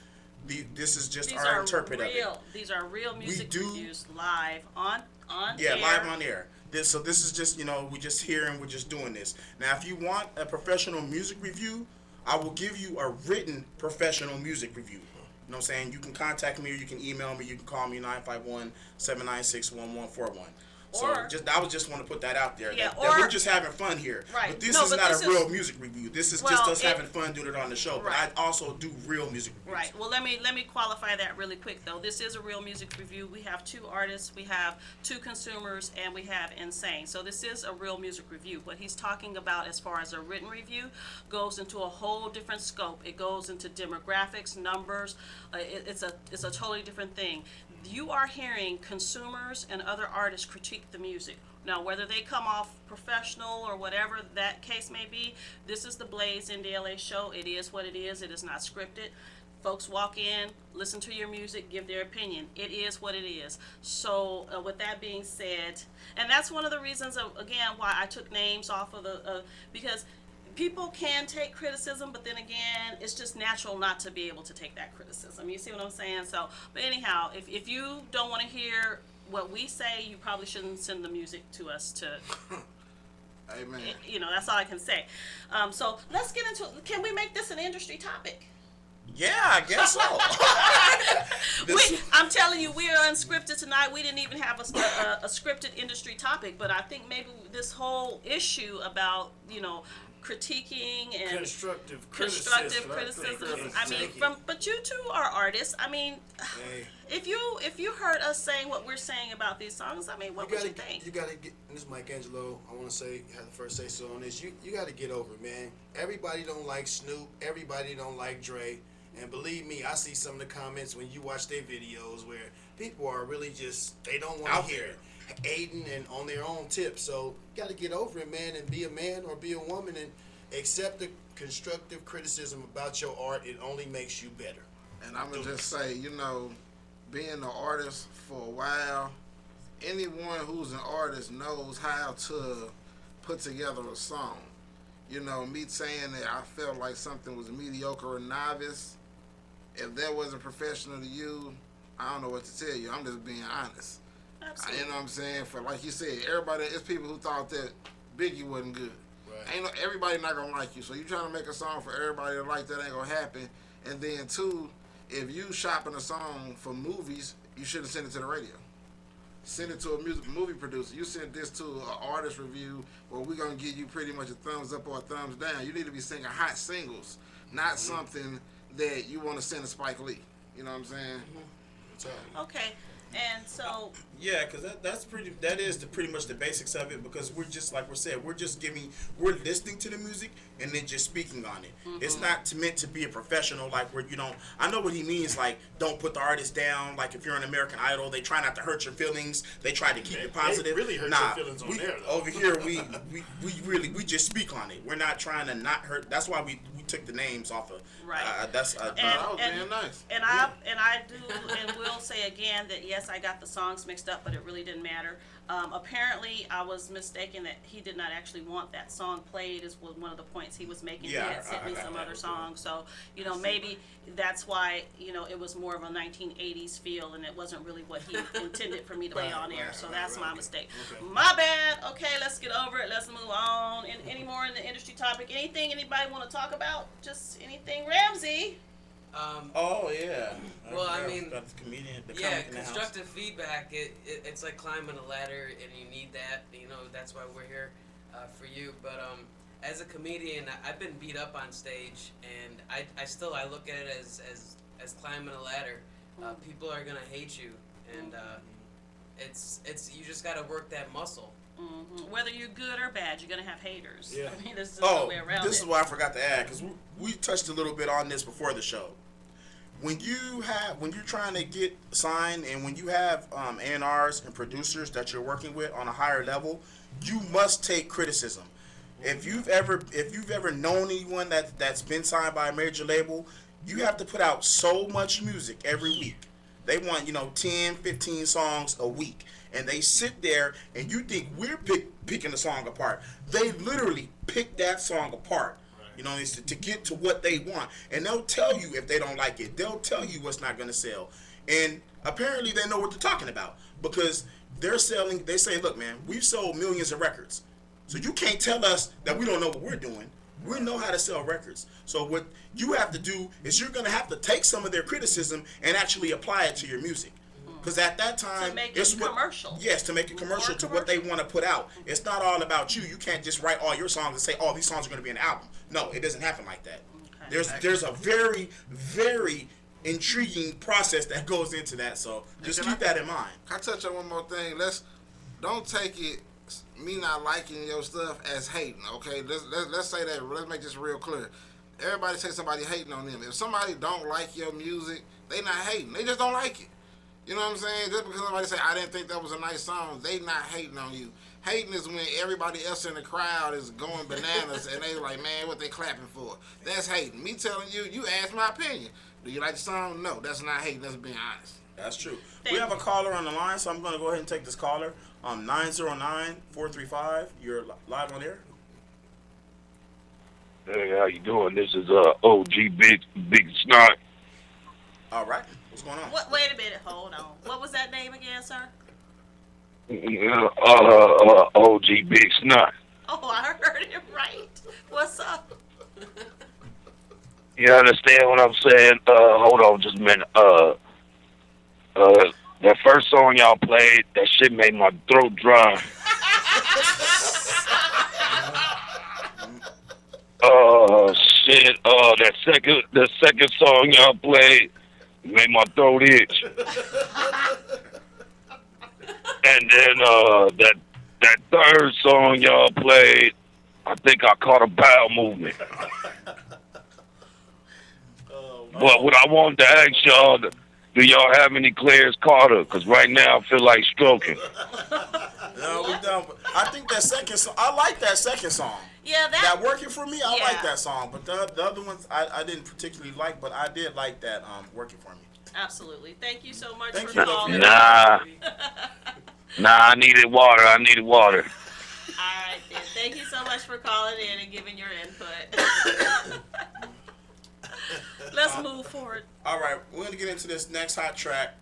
This is just our interpret of it. These are real music reviews live on air. Yeah, live on air. So this is just, we just here and we're just doing this. Now, if you want a professional music review, I will give you a written professional music review. You know what I'm saying? You can contact me or you can email me. You can call me 951-796-1141. So I was just want to put that out there. Yeah, that we're just having fun here. Right. But this is not a real music review. This is just us having fun doing it on the show. Right. But I also do real music reviews. Right. Well, let me qualify that really quick though. This is a real music review. We have 2 artists, we have 2 consumers, and we have Insane. So this is a real music review. What he's talking about as far as a written review goes into a whole different scope. It goes into demographics, numbers. It's a totally different thing. You are hearing consumers and other artists critique the music. Now, whether they come off professional or whatever that case may be, this is the Blaze Indie L.A. show. It is what it is. It is not scripted. Folks walk in, listen to your music, give their opinion. It is what it is. So with that being said, and that's one of the reasons, again, why I took names off of because people can take criticism, but then again, it's just natural not to be able to take that criticism. You see what I'm saying? So, but anyhow, if you don't want to hear what we say, you probably shouldn't send the music to us to... Amen. That's all I can say. So let's get into... Can we make this an industry topic? Yeah, I guess so. I'm telling you, we are unscripted tonight. We didn't even have a scripted industry topic, but I think maybe this whole issue about, critiquing and constructive criticism. I mean, but you two are artists. I mean, hey. if you heard us saying what we're saying about these songs, I mean, what would you think? You gotta get. This is Mike Angelo. I want to say, have the first say so on this. You got to get over it, man. Everybody don't like Snoop. Everybody don't like Dre. And believe me, I see some of the comments when you watch their videos where people are really just, they don't want to hear it. Aiding and on their own tip. So you got to get over it, man, and be a man or be a woman and accept the constructive criticism about your art. It only makes you better. And I'm going to just say, you know, being an artist for a while, anyone who's an artist knows how to put together a song. You know, me saying that I felt like something was mediocre or novice, if that wasn't professional to you, I don't know what to tell you. I'm just being honest. Absolutely. You know what I'm saying? For like you said, everybody, it's people who thought that Biggie wasn't good. Right. Ain't no, everybody not gonna like you. So you trying to make a song for everybody to like, that ain't gonna happen. And then two, if you shopping a song for movies, you shouldn't send it to the radio. Send it to a movie producer. You send this to an artist review where we're gonna give you pretty much a thumbs up or a thumbs down. You need to be singing hot singles, not something that you want to send to Spike Lee. You know what I'm saying? Okay. And so yeah, because that is pretty much the basics of it, because we're just like we said, we're listening to the music and then just speaking on it. It's not meant to be a professional, like where you don't. I know what he means, like don't put the artist down. Like if you're an American Idol, they try not to hurt your feelings. They try to keep it positive. They really hurt your feelings on there. Though. Over here, we just speak on it. We're not trying to not hurt. That's why we took the names off of. Right. That's that was damn nice. And I do and will say again that yes, I got the songs mixed up, but it really didn't matter. Apparently, I was mistaken that he did not actually want that song played. Is one of the points he was making. Yeah, he had sent me some other songs, so maybe that's why it was more of a 1980s feel, and it wasn't really what he intended for me to play on air. So that's my mistake. Okay. My bad. Okay, let's get over it. Let's move on. And any more in the industry topic? Anything anybody want to talk about? Just anything, Ramsey? Oh yeah. Well, I mean, got the comedian. The constructive feedback. It's like climbing a ladder, and you need that. That's why we're here for you. But as a comedian, I've been beat up on stage, and I look at it as climbing a ladder. People are gonna hate you, and it's you just gotta work that muscle. Mm-hmm. Whether you're good or bad, you're gonna have haters. Yeah. I mean, there's no way around this is what I forgot to add, because we touched a little bit on this before the show. When you're trying to get signed, and when you have A&Rs and producers that you're working with on a higher level, you must take criticism. If you've ever known anyone that's been signed by a major label, you have to put out so much music every week. They want 10, 15 songs a week. And they sit there, and you think we're picking the song apart. They literally pick that song apart, to get to what they want. And they'll tell you if they don't like it. They'll tell you what's not going to sell. And apparently they know what they're talking about, because they say, look, man, we've sold millions of records. So you can't tell us that we don't know what we're doing. We know how to sell records. So what you have to do is you're going to have to take some of their criticism and actually apply it to your music. Because at that time, to make it commercial. Yes, to make it commercial to what they want to put out. It's not all about you. You can't just write all your songs and say, "Oh, these songs are going to be an album." No, it doesn't happen like that. Okay. There's a very, very intriguing process that goes into that. So just keep that in mind. Can I touch on one more thing? Don't take it me not liking your stuff as hating. Okay, let's say that. Let's make this real clear. Everybody say somebody hating on them. If somebody don't like your music, they not hating. They just don't like it. You know what I'm saying? Just because somebody say, I didn't think that was a nice song, they not hating on you. Hating is when everybody else in the crowd is going bananas and they like, man, what they clapping for? That's hating. Me telling you, you asked my opinion. Do you like the song? No, that's not hating. That's being honest. That's true. We have a caller on the line, so I'm going to go ahead and take this caller. 909-435. You're live on air. Hey, how you doing? This is OG Big Snot. All right. What's going on? Wait a minute. Hold on. What was that name again, sir? OG Big Snot. Oh, I heard it right. What's up? You understand what I'm saying? Hold on just a minute. That first song y'all played, that shit made my throat dry. said the second song y'all played made my throat itch. And then that third song y'all played, I think I caught a bowel movement. But what I wanted to ask y'all, do y'all have any Claire's Carter? Because right now I feel like stroking. No, we don't. I think that second song, I like that second song. Yeah, that working for me. I yeah. like that song, but the other ones I didn't particularly like, but I did like that working for me. Absolutely. Thank you so much Thank for you. calling. Nah, I needed water. All right, then. Thank you so much for calling in and giving your input. Let's move forward. All right, we're gonna get into this next hot track.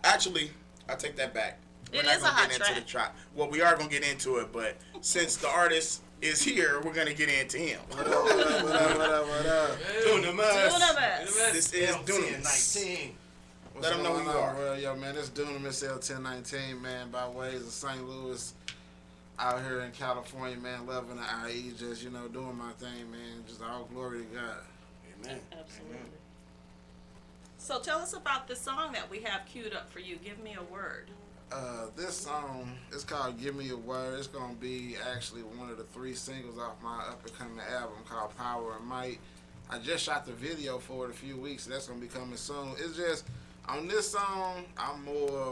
Actually, I take that back. We're not gonna get into the track. Well, we are gonna get into it, but since the artist is here, we're gonna get into him. What up? Dunamis. This is Dunamis. Let them know who you are. Well, yo, man, this Dunamis L1019, man, by ways of St. Louis, out here in California, man, loving the IE, just, you know, doing my thing, man. Just all glory to God. Amen. Absolutely. So tell us about the song that we have queued up for you. Give me a word. This song is called Give Me a Word. It's going to be actually one of the 3 singles off my up-and-coming album called Power and Might. I just shot the video for it a few weeks, so that's going to be coming soon. It's just, on this song,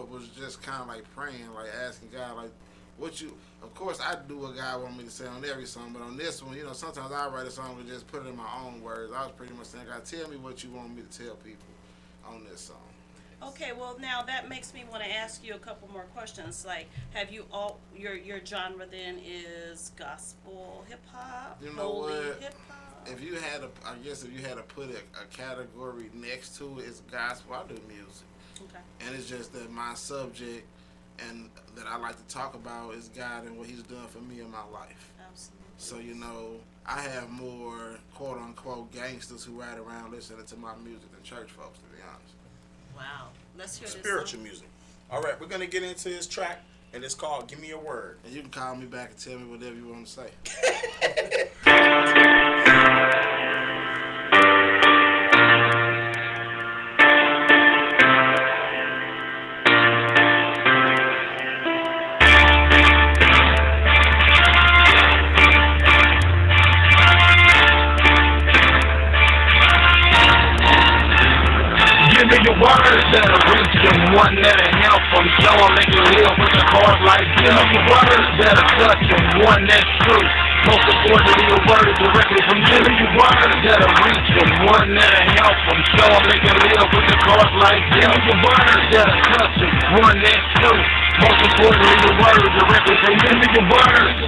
was just kind of like praying, like asking God, like, of course I do what God wants me to say on every song, but on this one, you know, sometimes I write a song and just put it in my own words. I was pretty much saying, God, tell me what you want me to tell people on this song. Okay, well now that makes me want to ask you a couple more questions. Like, have you your genre then is gospel, hip hop, you know holy what? hip hop? If you had to put a category next to it, it's gospel. I do music. Okay. And it's just that my subject and that I like to talk about is God and what He's done for me in my life. Absolutely. So, you know, I have more quote unquote gangsters who ride around listening to my music than church folks, to be honest. Wow. Let's hear Spiritual music. All right, we're going to get into this track, and it's called Give Me a Word. And you can call me back and tell me whatever you want to say. Give me your words that'll reach them, one that'll help them, show them they can live with a heart like give me your words that'll touch them, one that's true. Most importantly, your words directly from you. Give me your words that'll reach them, one that'll help them, show them they can live with a heart like give me your words that'll touch them, one that's true. Most importantly, your words directly from you. Give me your words.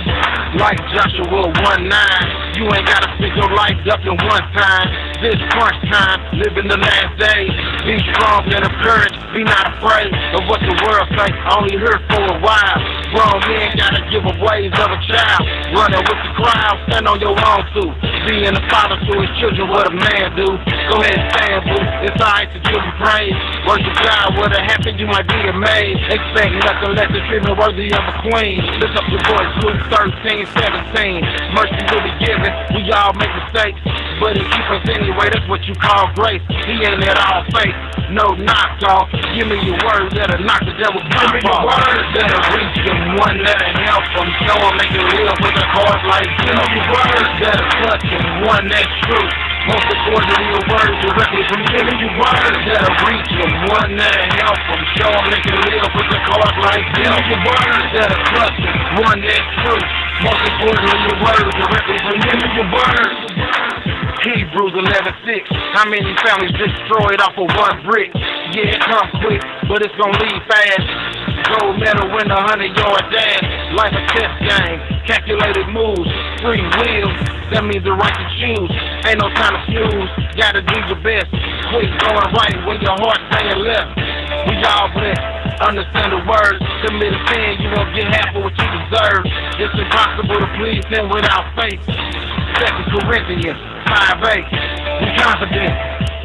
Like Joshua 1:9, you ain't gotta stick your life up in one time. This crunch time, living the last days. Be strong and of courage, be not afraid of what the world say. Only here for a while. Grown men gotta give up ways of a child. Running with the crowd, stand on your own too. Being a father to his children, what a man do. Go ahead and stand, boo. It's alright to give him praise. Worship God, what a happen, you might be amazed. Expect nothing less than treatment worthy of a queen. Lift up your voice, Luke 13:17. Mercy will be given, we all make mistakes, but He keep us anyway, that's what you call grace. He ain't at all fake, no knockoff. Give me your words that'll knock the devil off. Give me your words that'll reach them, one that'll help them, show them they can live with a heart like give me your words that'll touch them, one that's true. Most importantly, your words directly from give me your words that'll reach them, one that'll help them, show them they can live with a heart like give me your words that'll touch them, one that's true. Most importantly, your words directly from give me your words. Hebrews 11:6. How many families destroyed off of one brick? Yeah, it comes quick, but it's gonna leave fast. Gold medal win 100-yard dash. Life a test game. Calculated moves. Free will. That means the right to choose. Ain't no time to snooze. Gotta do your best. Quit going right when your heart's saying left. We all blessed. Understand the words. Commit a sin, you won't get half of what you deserve. It's impossible to please Him without faith. 2 Corinthians 5:8. We confident,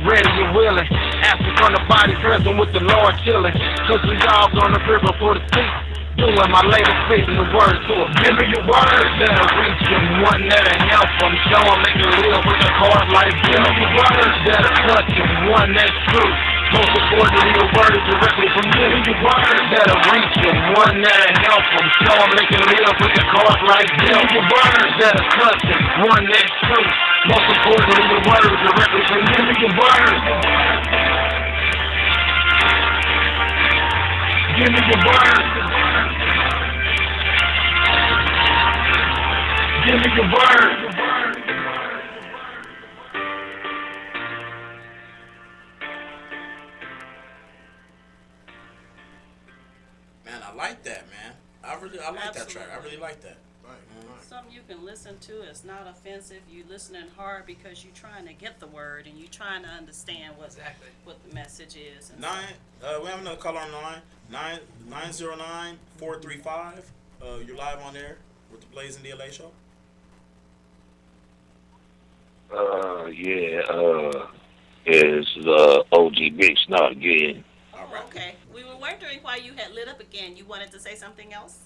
ready and willing. Absent from the body, present with the Lord chilling. Cause we all gonna appear before the seat. Doing my latest spitting the words to a million words that'll reach him, one that'll help him. Show him make it real with the card like million words that'll touch him, one that's true. Most importantly, the words directly from million words that'll reach him, one that'll help him. Show him make it real with the card like million words that'll touch him, one that's true. Most importantly, the words directly from million words. Give me your words. Give me your words. Man, I like that, man. I like that track. I really like that. Something you can listen to. It's not offensive. You listening hard because you're trying to get the word and you're trying to understand what the message is. And We have another caller on the line. 909-435. You're live on there with the Blaze Indie L.A. show. It's the OG Big Snot again. Okay. We were wondering why you had lit up again. You wanted to say something else?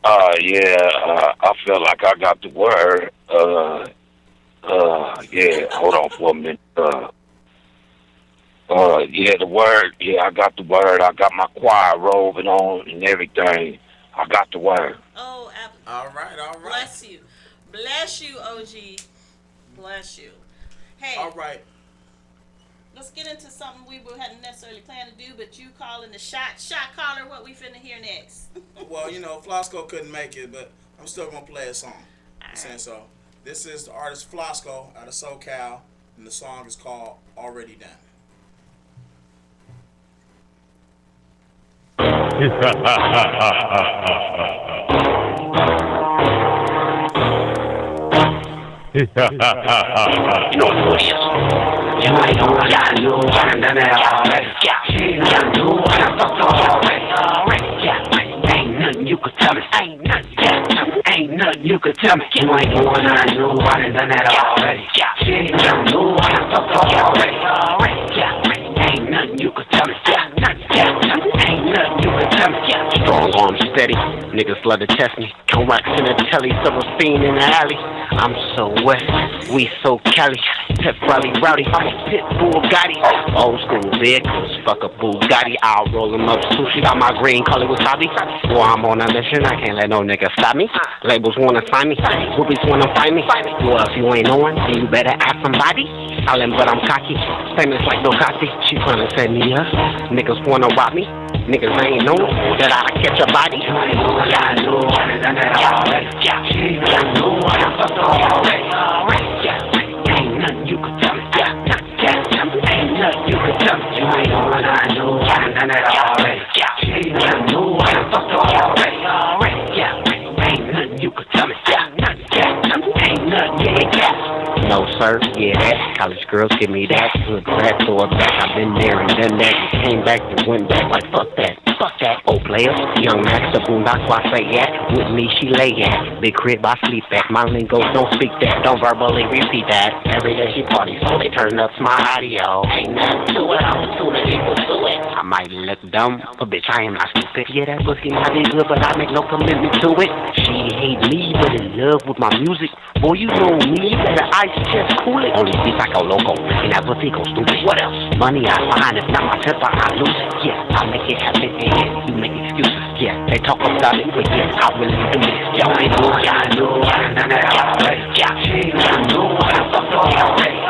I felt like I got the word. Hold on for a minute. The word. Yeah, I got the word. I got my choir robing on and everything. I got the word. Oh, all right. Bless you. Bless you, OG. Bless you. Hey. All right. Let's get into something we hadn't necessarily planned to do, but you calling the shot caller. What we finna hear next? Well, Flosco couldn't make it, but I'm still gonna play a song. I'm saying so. This is the artist Flosco out of SoCal, and the song is called "Already Done." You know who it is. You ain't know what I knew, I done it already. You knew what I fucked already. Ain't nothing you could tell me. Ain't nothing you could tell me. You ain't know what I knew, I done it already. You knew what I fucked already. Ain't nothing you could tell me. Ain't nothing you could tell me. Strong arm steady, niggas love to test me. Corax in the telly, silver fiend in the alley. I'm so wet, we so Cali. Pep rowdy, I'm a pit Bugatti. Old school vehicles, fuck a Bugatti. I'll roll 'em up, sushi got my green color wasabi. Well, I'm on a mission, I can't let no nigga stop me. Labels wanna sign me, groupies wanna find me. Well, if you ain't knowing, then you better ask somebody. Silent, but I'm cocky, famous like Ducati. She tryna set me up, niggas wanna rob me. Niggas ain't know that I catch a body. You ain't know what I know, I done that already. You know what I fucked already. Ain't nothing you could tell me. Ain't nothing you could tell me. You ain't know what I know, I done that already. You know what I fucked already. Ain't nothing you could tell me. Ain't nothing, no sir, yeah, that college girls give me that good crack, throw it back. I've been there and done that and came back and went back like fuck that, old player. Young Max, the boondocks, why say at? With me, she lay at. Big crib, I sleep at. My lingo, don't speak that. Don't verbally repeat that. Every day she parties, so they turn up my audio. Ain't nothing to it, I'm too many people to it. I might look dumb, but bitch, I am not stupid. Yeah, that pussy might be good, but I make no commitment to it. She hate me, but in love with my music. Boy, you know me, better ice chest cool it. Only beats I go loco, and that pussy go stupid. What else? Money I find, if not my temper, I lose it. Yeah, I make it happen, and you make excuses. Yeah, they talk about it, but yeah, I really do it. Y'all ain't know what I know, I done that already. Yeah, you know what I fucked already.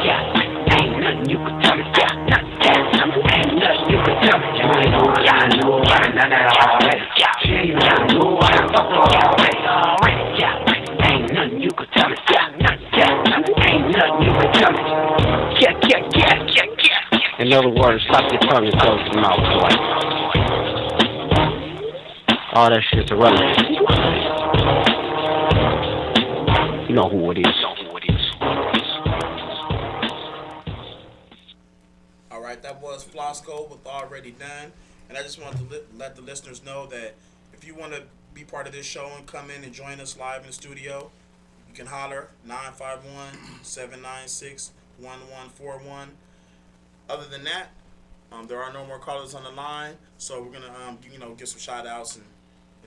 Yeah, ain't nothing you could tell me. Yeah, ain't nothing you could tell me. You ain't know what I know, I done that already. Yeah, you know what I fucked already. Yeah, ain't nothing you could tell me. Ain't nothing you could tell me. Yeah. In other words, stop your tongue and close your mouth, boy. All that shit's irrelevant. You know who it is. All right, that was Flosco with Already Done. And I just wanted to let the listeners know that if you want to be part of this show and come in and join us live in the studio, you can holler 951-796-1141. Other than that, There are no more callers on the line, so we're gonna give some shout outs and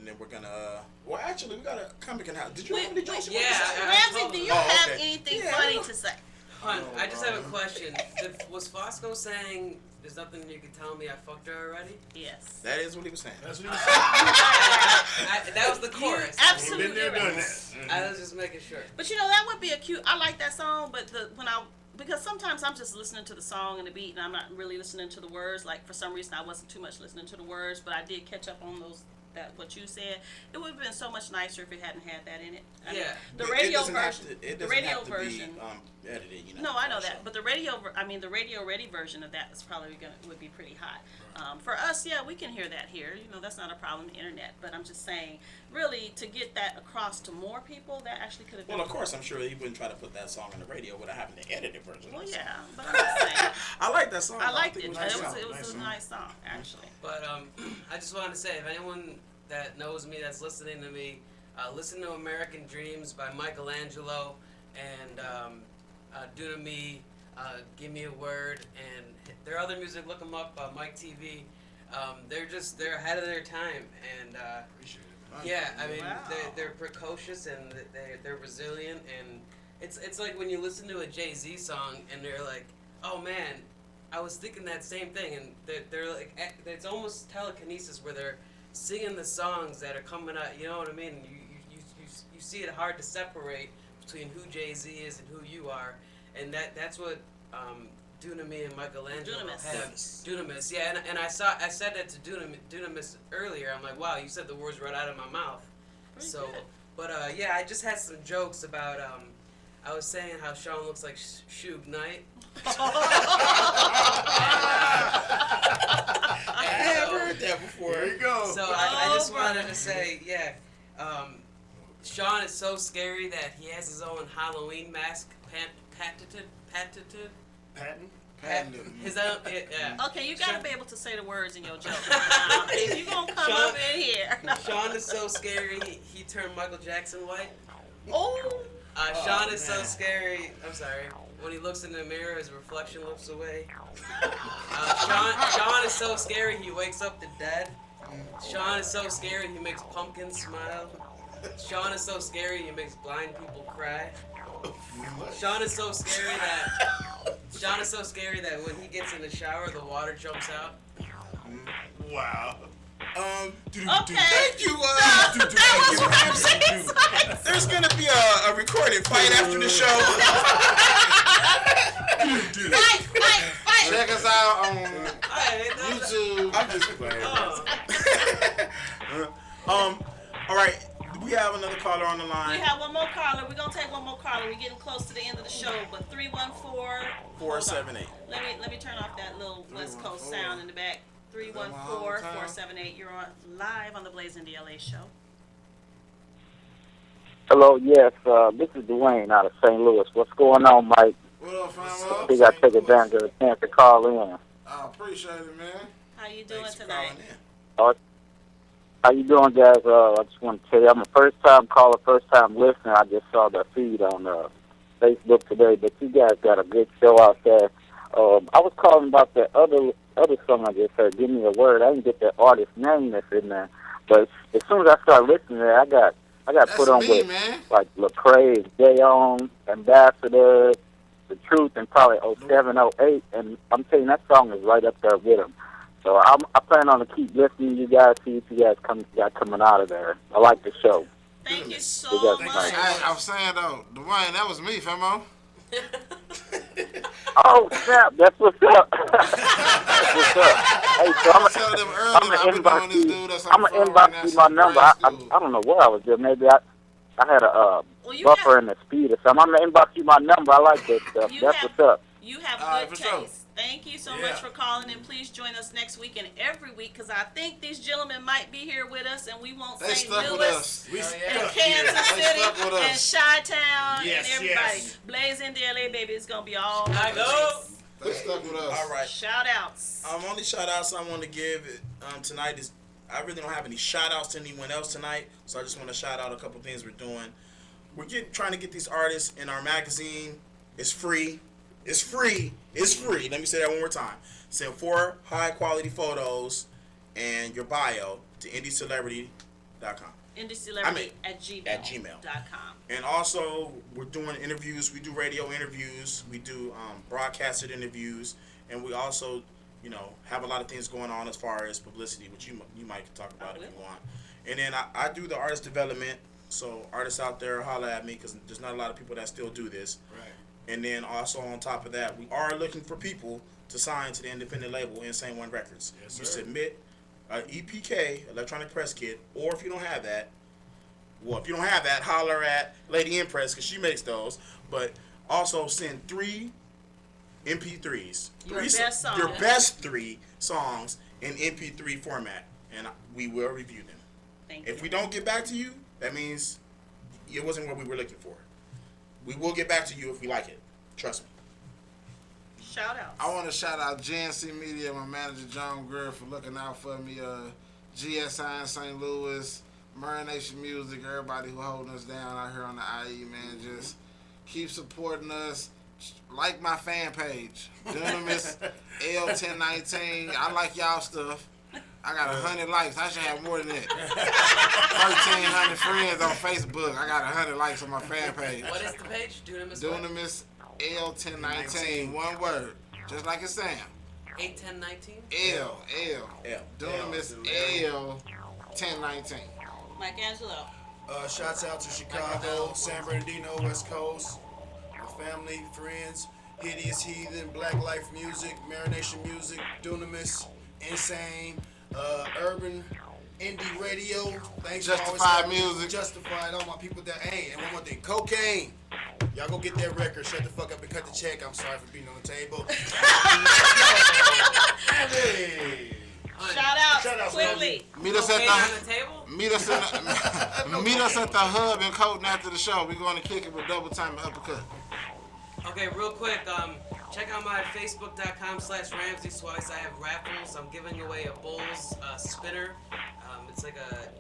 then we're gonna well actually we got a comic in house. Did you have any jokes? Ramsey, do you have anything funny to say? Hon, I just have a question. Was Fosco saying there's nothing you can tell me I fucked her already? Yes. That is what he was saying. That's what he was saying. That was the chorus. Absolutely. Been there, done that. I was just making sure. But that would be a cute. I like that song, but because sometimes I'm just listening to the song and the beat, and I'm not really listening to the words. Like for some reason, I wasn't too much listening to the words, but I did catch up on those. That what you said. It would have been so much nicer if it hadn't had that in it. I mean, the radio version. The radio version. Edited, No, I know that, but the radio ready version of that is probably would be pretty hot. For us, yeah, we can hear that here. That's not a problem. The internet, but I'm just saying, really, to get that across to more people, that actually could have been. Well, of course, I'm sure he wouldn't try to put that song on the radio without having the edited version. Well, yeah, but I'm just saying. I like that song. I liked it. It was a nice song, actually. But I just wanted to say, if anyone that knows me, that's listening to me, listen to American Dreams by Michelangelo and Do To Me, Give Me a Word, and their other music, look them up, Mike TV. They're ahead of their time, and yeah, I mean, they're precocious and they're resilient, and it's like when you listen to a Jay-Z song and they're like, oh man, I was thinking that same thing, and they're like, it's almost telekinesis where they're singing the songs that are coming out, you know what I mean? You see it hard to separate between who Jay-Z is and who you are, and that's what Dunami and Michelangelo have. Dunamis, yeah, and I said that to Dunamis earlier. I'm like, wow, you said the words right out of my mouth. Pretty good. But yeah, I just had some jokes about I was saying how Sean looks like Suge Knight. I have heard that before. There you go. So I just wanted to say, yeah, Sean is so scary that he has his own Halloween mask patented. His own, yeah. Okay, you gotta be able to say the words in your joke. If you gonna come up in here. Sean is so scary, he turned Michael Jackson white. Oh. Sean is so scary. I'm sorry. When he looks in the mirror, his reflection looks away. Sean is so scary, he wakes up the dead. Sean is so scary, he makes pumpkins smile. Sean is so scary, he makes blind people cry. Sean is so scary that when he gets in the shower, the water jumps out. Wow. Okay. Thank you. There's gonna be a recorded fight after the show. Fight. Check us out on YouTube. I'm just playing. All right. We have another caller on the line. We have one more caller. We're gonna take one more caller. We're getting close to the end of the show, but 314-478. Let me turn off that little West Coast sound in the back. 314-478. You're on live on the Blaze Indie L.A. show. Hello, yes, this is Dwayne out of St. Louis. What's going on, Mike? What up, fam? I think I take advantage of the chance to call in. I appreciate it, man. How you doing tonight? How you doing, guys? I just want to tell you, I'm a first-time caller, first-time listener. I just saw the feed on Facebook today, but you guys got a good show out there. I was calling about the other song I just heard, Give Me a Word. I didn't get the artist name that's in there, but as soon as I started listening to it, I got put on with like Lecrae, J.O.N., Ambassador, The Truth, and probably 07, 08, and I'm telling you, that song is right up there with them. So I plan on to keep listening to you guys, see if you guys got coming out of there. I like the show. Thank you so much. I'm saying though, Dwayne, that was me, famo. Oh snap! That's what's up. That's what's up. Hey, so I'm gonna inbox you my number. I don't know where I was there. Maybe I had a buffer in the speed or something. I'm gonna inbox you my number. I like that stuff. That's what's up. You have good taste. Thank you so much for calling, and please join us next week and every week, because I think these gentlemen might be here with us, and we won't St. Louis and Kansas City and Chi-Town and everybody. Yes. Blaze Indie L.A., baby, it's going to be all I know. They stuck with us. All right. Shout-outs. Only shout-outs I want to give tonight is, I really don't have any shout-outs to anyone else tonight, so I just want to shout out a couple things we're doing. We're trying to get these artists in our magazine. It's free. It's free. It's free. Let me say that one more time. Send 4 high-quality photos and your bio to indiecelebrity.com. IndieCelebrity at gmail.com. And also, we're doing interviews. We do radio interviews. We do broadcasted interviews. And we also, have a lot of things going on as far as publicity, which you might talk about if you want. And then I do the artist development. So artists out there, holla at me, because there's not a lot of people that still do this. Right. And then also on top of that, we are looking for people to sign to the independent label, Insane One Records. Yes, You sir. submit an EPK, electronic press kit, or if you don't have that, holler at Lady Empress, because she makes those. But also send 3 MP3s. Your best 3 songs in MP3 format, and we will review them. If we don't get back to you, that means it wasn't what we were looking for. We will get back to you if we like it. Trust me. Shout out. I want to shout out GNC Media, my manager John Greer, for looking out for me. GSI in St. Louis, Murray Nation Music, everybody who holding us down out here on the IE, man. Just keep supporting us. Like my fan page, Dunamis L1019. I like y'all stuff. I got 100 likes. I should have more than that. 1,300 friends on Facebook. I got 100 likes on my fan page. What is the page? Dunamis L1019. One word. Just like it sounds. 81019? L. Dunamis L1019. Mike Angelo. Shouts out to Chicago, San Bernardino, West Coast, my family, friends, Hideous Heathen, Black Life Music, Marination Music, Dunamis, Insane, Urban, Indie Radio. Thanks for always Justified having me. Music. Justified, all my people that ain't. And one more thing, Cocaine. Y'all go get that record, shut the fuck up and cut the check. I'm sorry for being on the table. Hey. Shout out quickly. Meet us at the hub in Colton after the show. We're going to kick it with double time and uppercut. Okay, real quick, check out my facebook.com/Ramsey Swice. I have raffles. I'm giving away a Bulls spinner. It's like a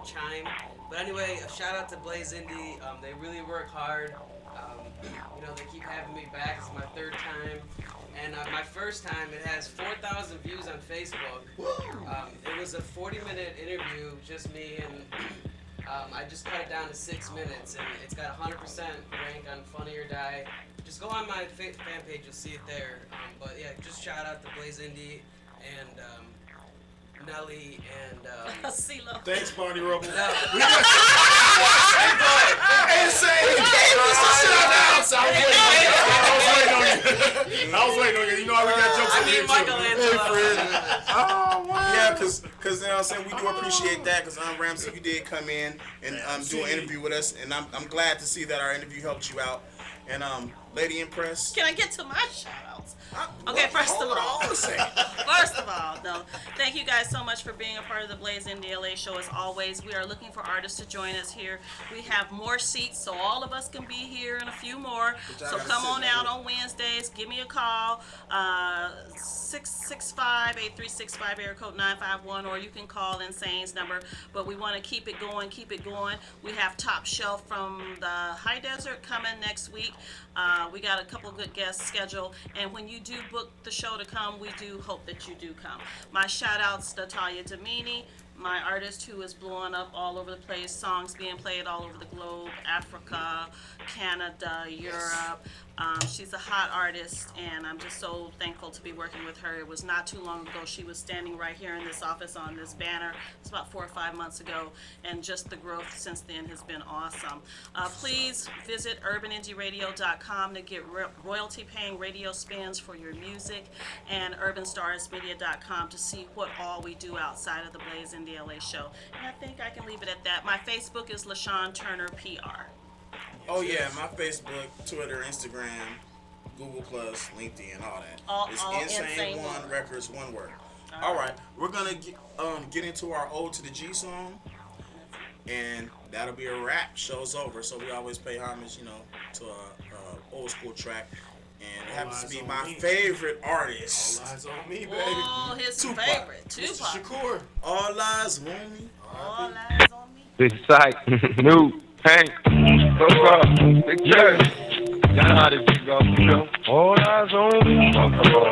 chime. But anyway, a shout out to Blaze Indie. They really work hard. They keep having me back. It's my 3rd time. And my first time, it has 4,000 views on Facebook. It was a 40-minute interview, just me, and I just cut it down to 6 minutes, and it's got 100% rank on Funny or Die. Just go on my fan page, you'll see it there. But yeah, just shout out to Blaze Indie and Nelly and CeeLo. Thanks, Barney Rubble. Insane. I was waiting on you. You know how we got jokes in here too. Hey, Fred. Oh, wow. Yeah, because you know what I'm saying, we do appreciate that, because Ramsey, you did come in and do an interview with us, and I'm glad to see that our interview helped you out. And Lady Empress. Can I get to my shout outs? Okay, first of all, thank you guys so much for being a part of the Blaze Indie L.A. show. As always, we are looking for artists to join us here. We have more seats, so all of us can be here and a few more. So come on out on Wednesdays. Give me a call, 665-8365, area code 951, or you can call Insane's number. But we want to keep it going. We have Top Shelf from the High Desert coming next week. We got a couple good guests scheduled, and when you do book the show to come, we do hope that you do come. My shout outs to Talia Domini, my artist who is blowing up all over the place, songs being played all over the globe, Africa, Canada, Europe. She's a hot artist, and I'm just so thankful to be working with her. It was not too long ago. She was standing right here in this office on this banner. It's about 4 or 5 months ago, and just the growth since then has been awesome. Please visit urbanindieradio.com to get royalty-paying radio spins for your music, and urbanstarsmedia.com to see what all we do outside of the Blaze Indie L.A. show. And I think I can leave it at that. My Facebook is LaShawn Turner PR. Oh yeah, my Facebook, Twitter, Instagram, Google Plus, LinkedIn, all that. It's Insane One Records, one word. All right, we're gonna get into our Ode to the G song, and that'll be a wrap. Show's over, so we always pay homage, to a old school track, and it happens to be my favorite artist. All eyes on me, baby. Oh, his favorite, Tupac. Mr. Shakur. All eyes on me. All eyes on me. Big Sight, New, Hank, what's up? Big Church. Y'all know how this shit go, you know. All eyes on me. Oh, come on.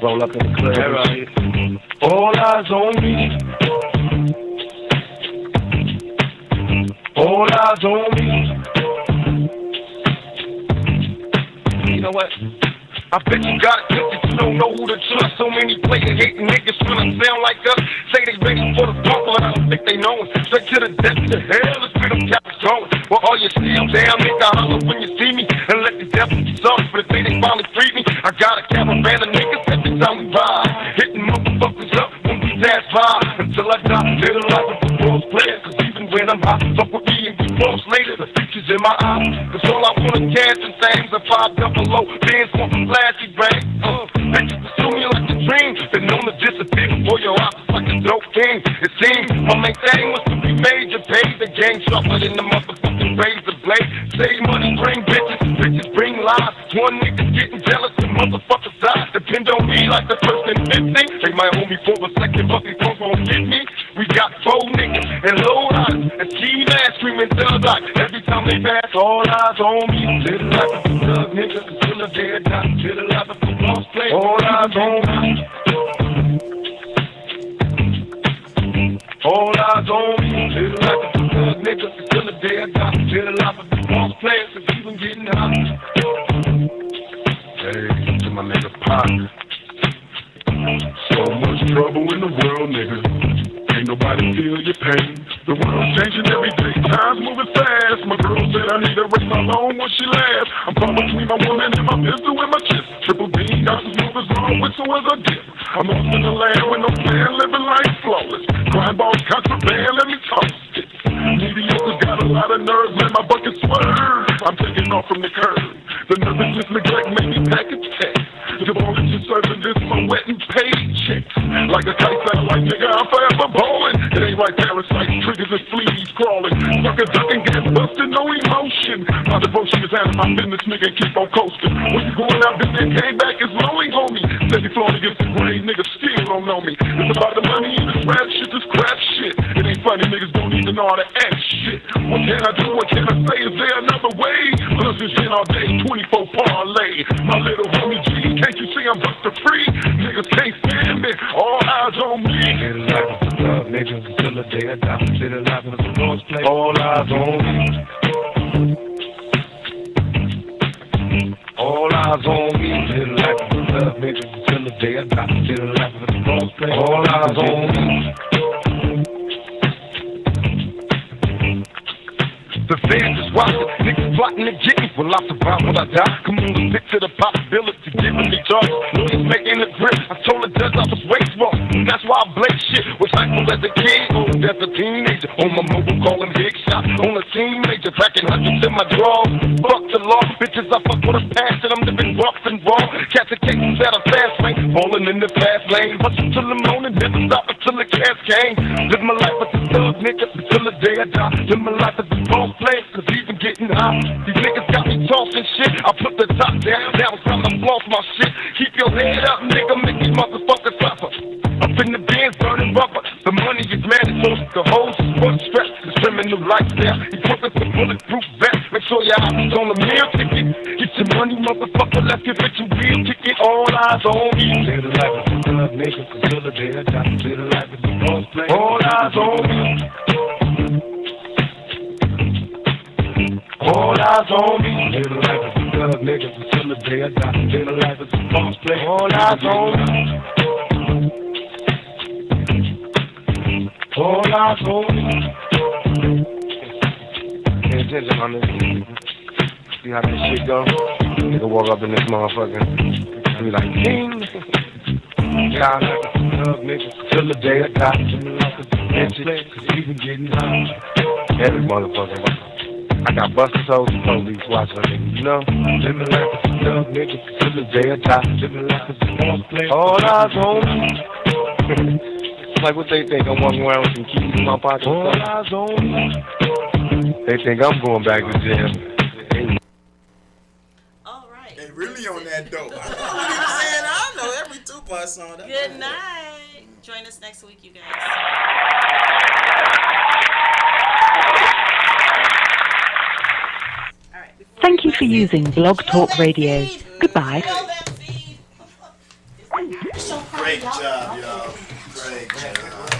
Roll up in the club and shit. All eyes on me. All eyes on me. You know what? I bet you got it twisted, you don't know who to trust. So many player hating niggas tryna sound like us. Say they ready for the bump, but I don't think they know it. Straight to the depths of hell, let's get them caps going. Well, all you still down, nigga, holler when you see me. And let the devil be sorry for the day they finally freed me. I got a caravan of niggas every time we ride. Hitting motherfuckers up when we pass by. Until I die, live the life of the world's player. Cause even when I'm hot, fuck with me and we boss later. The future's in my eyes. Cause all I wanna cash and things are 5 double low. Bands want some flashy rag. Bitches pursue me like a dream. Been known to disappear before your eyes like a dope king. It seems my main thing was to be major. Pay the gang sharper than the motherfucking razor blade. Save money, bring bitches. Bitches bring lies. One nigga getting jealous and motherfuckers die. Depend on me like the first and 15. They might hold me for a second, but they won't get me. We got 4 niggas and low eyes and T-Man screaming thug like every time they pass. All eyes on me. Little like a thug nigga until the day I die. Little like a football player. All eyes on me. All eyes on me. Little like a thug nigga until the day I die. Little like a football player, cause even getting hot. Hey, to my nigga Pop. So much trouble in the world, nigga. Ain't nobody feel your pain. The world's changing every day, time's moving fast. My girl said I need to raise my loan when she laughs. I'm caught between my woman and my pistol in my chest. Triple D, got some movers wrong, whistle as a dip. I'm off in the land with no plan, living life flawless. Crime balls, contraband, let me toss it. Mediocre's got a lot of nerves, man, my bucket swerve. I'm taking off from the curb. The nervousness, neglect, made me pack a text. Devoted to serving this, my wet and paycheck. Like a kite satellite, nigga, I'm forever ballin'. It ain't like parasites, triggers and fleas crawling. Sucker ducking, get busted, no emotion. My devotion is out of my business, nigga, keep on coasting. When you going out, this and came back, it's lonely, homie. Steady flowing against the grain, niggas still don't know me. It's about the money and this rap shit, this crap shit. It ain't funny, niggas don't even know how to act shit. What can I do, what can I say, is there another way? Plus this shit all day, 24 parlay. My little homie G, can't you see I'm buster free? Niggas can't stand me, all eyes on me. Little life is a love, niggas, until the day I die. Little life is a Lord's play, all eyes on me. All eyes on me. Little life is a love, niggas, until the day I die. Little life is a Lord's play, all eyes on me. The fans is watching, niggas plotting to get me. Will I survive when I die? Come on, let's picture the possibility, giving me charges. Lawyers making the grip. I told the judge I was way wrong. That's why I blaze shit. Was hypeful as a kid, old as a teenager. On my mobile, calling big shots. On a teenager, packing hundreds in my drawers. Fuck the law, bitches, I fuck with a passion. I'm living rough and raw. Catching cases at a fast lane, falling in the fast lane. Hustle till the morning, never stop until the cash came. Live my life as a thug, nigga, until the day I die. Live my life as a boss. Cause even getting hot, these niggas got me tossing shit. I put the top down, now it's time to floss my shit. Keep your head up, nigga, make these motherfuckers suffer. Up in the bins, burning rubber. The money is mandatory, the hoes is one stress. This criminal lifestyle, equipping with bulletproof vests. Make sure your eyes is on the meal ticket. Get your money, motherfucker, let's get rich and real ticket. All eyes on me. Little life is a love, nigga, until the day I die. Little life is a boss play. All eyes on me. All eyes on me. Little life is a thug, niggas, until the day I die. Little life is a boss play. All eyes on me. All eyes on me. Pay attention on this. See how that shit go? Nigga walk up in this motherfucker and be like, king. Yeah, I'm like a thug, nigga, till the day I die. Little life is a bitch, cause even getting high. Every motherfucker. I got busted souls and police watching a nigga, you know? Living like a thug nigga till the day I die. Living like a boss play. All eyes on me. Like what they think, I'm walking around with some keys in my pocket. All eyes on me. They think I'm going back to jail. All right. They really on that dope. I know every Tupac song. Good night. Join us next week, you guys. All right, before Thank you for using Blog Talk Radio. Goodbye. Great job, y'all. Great job.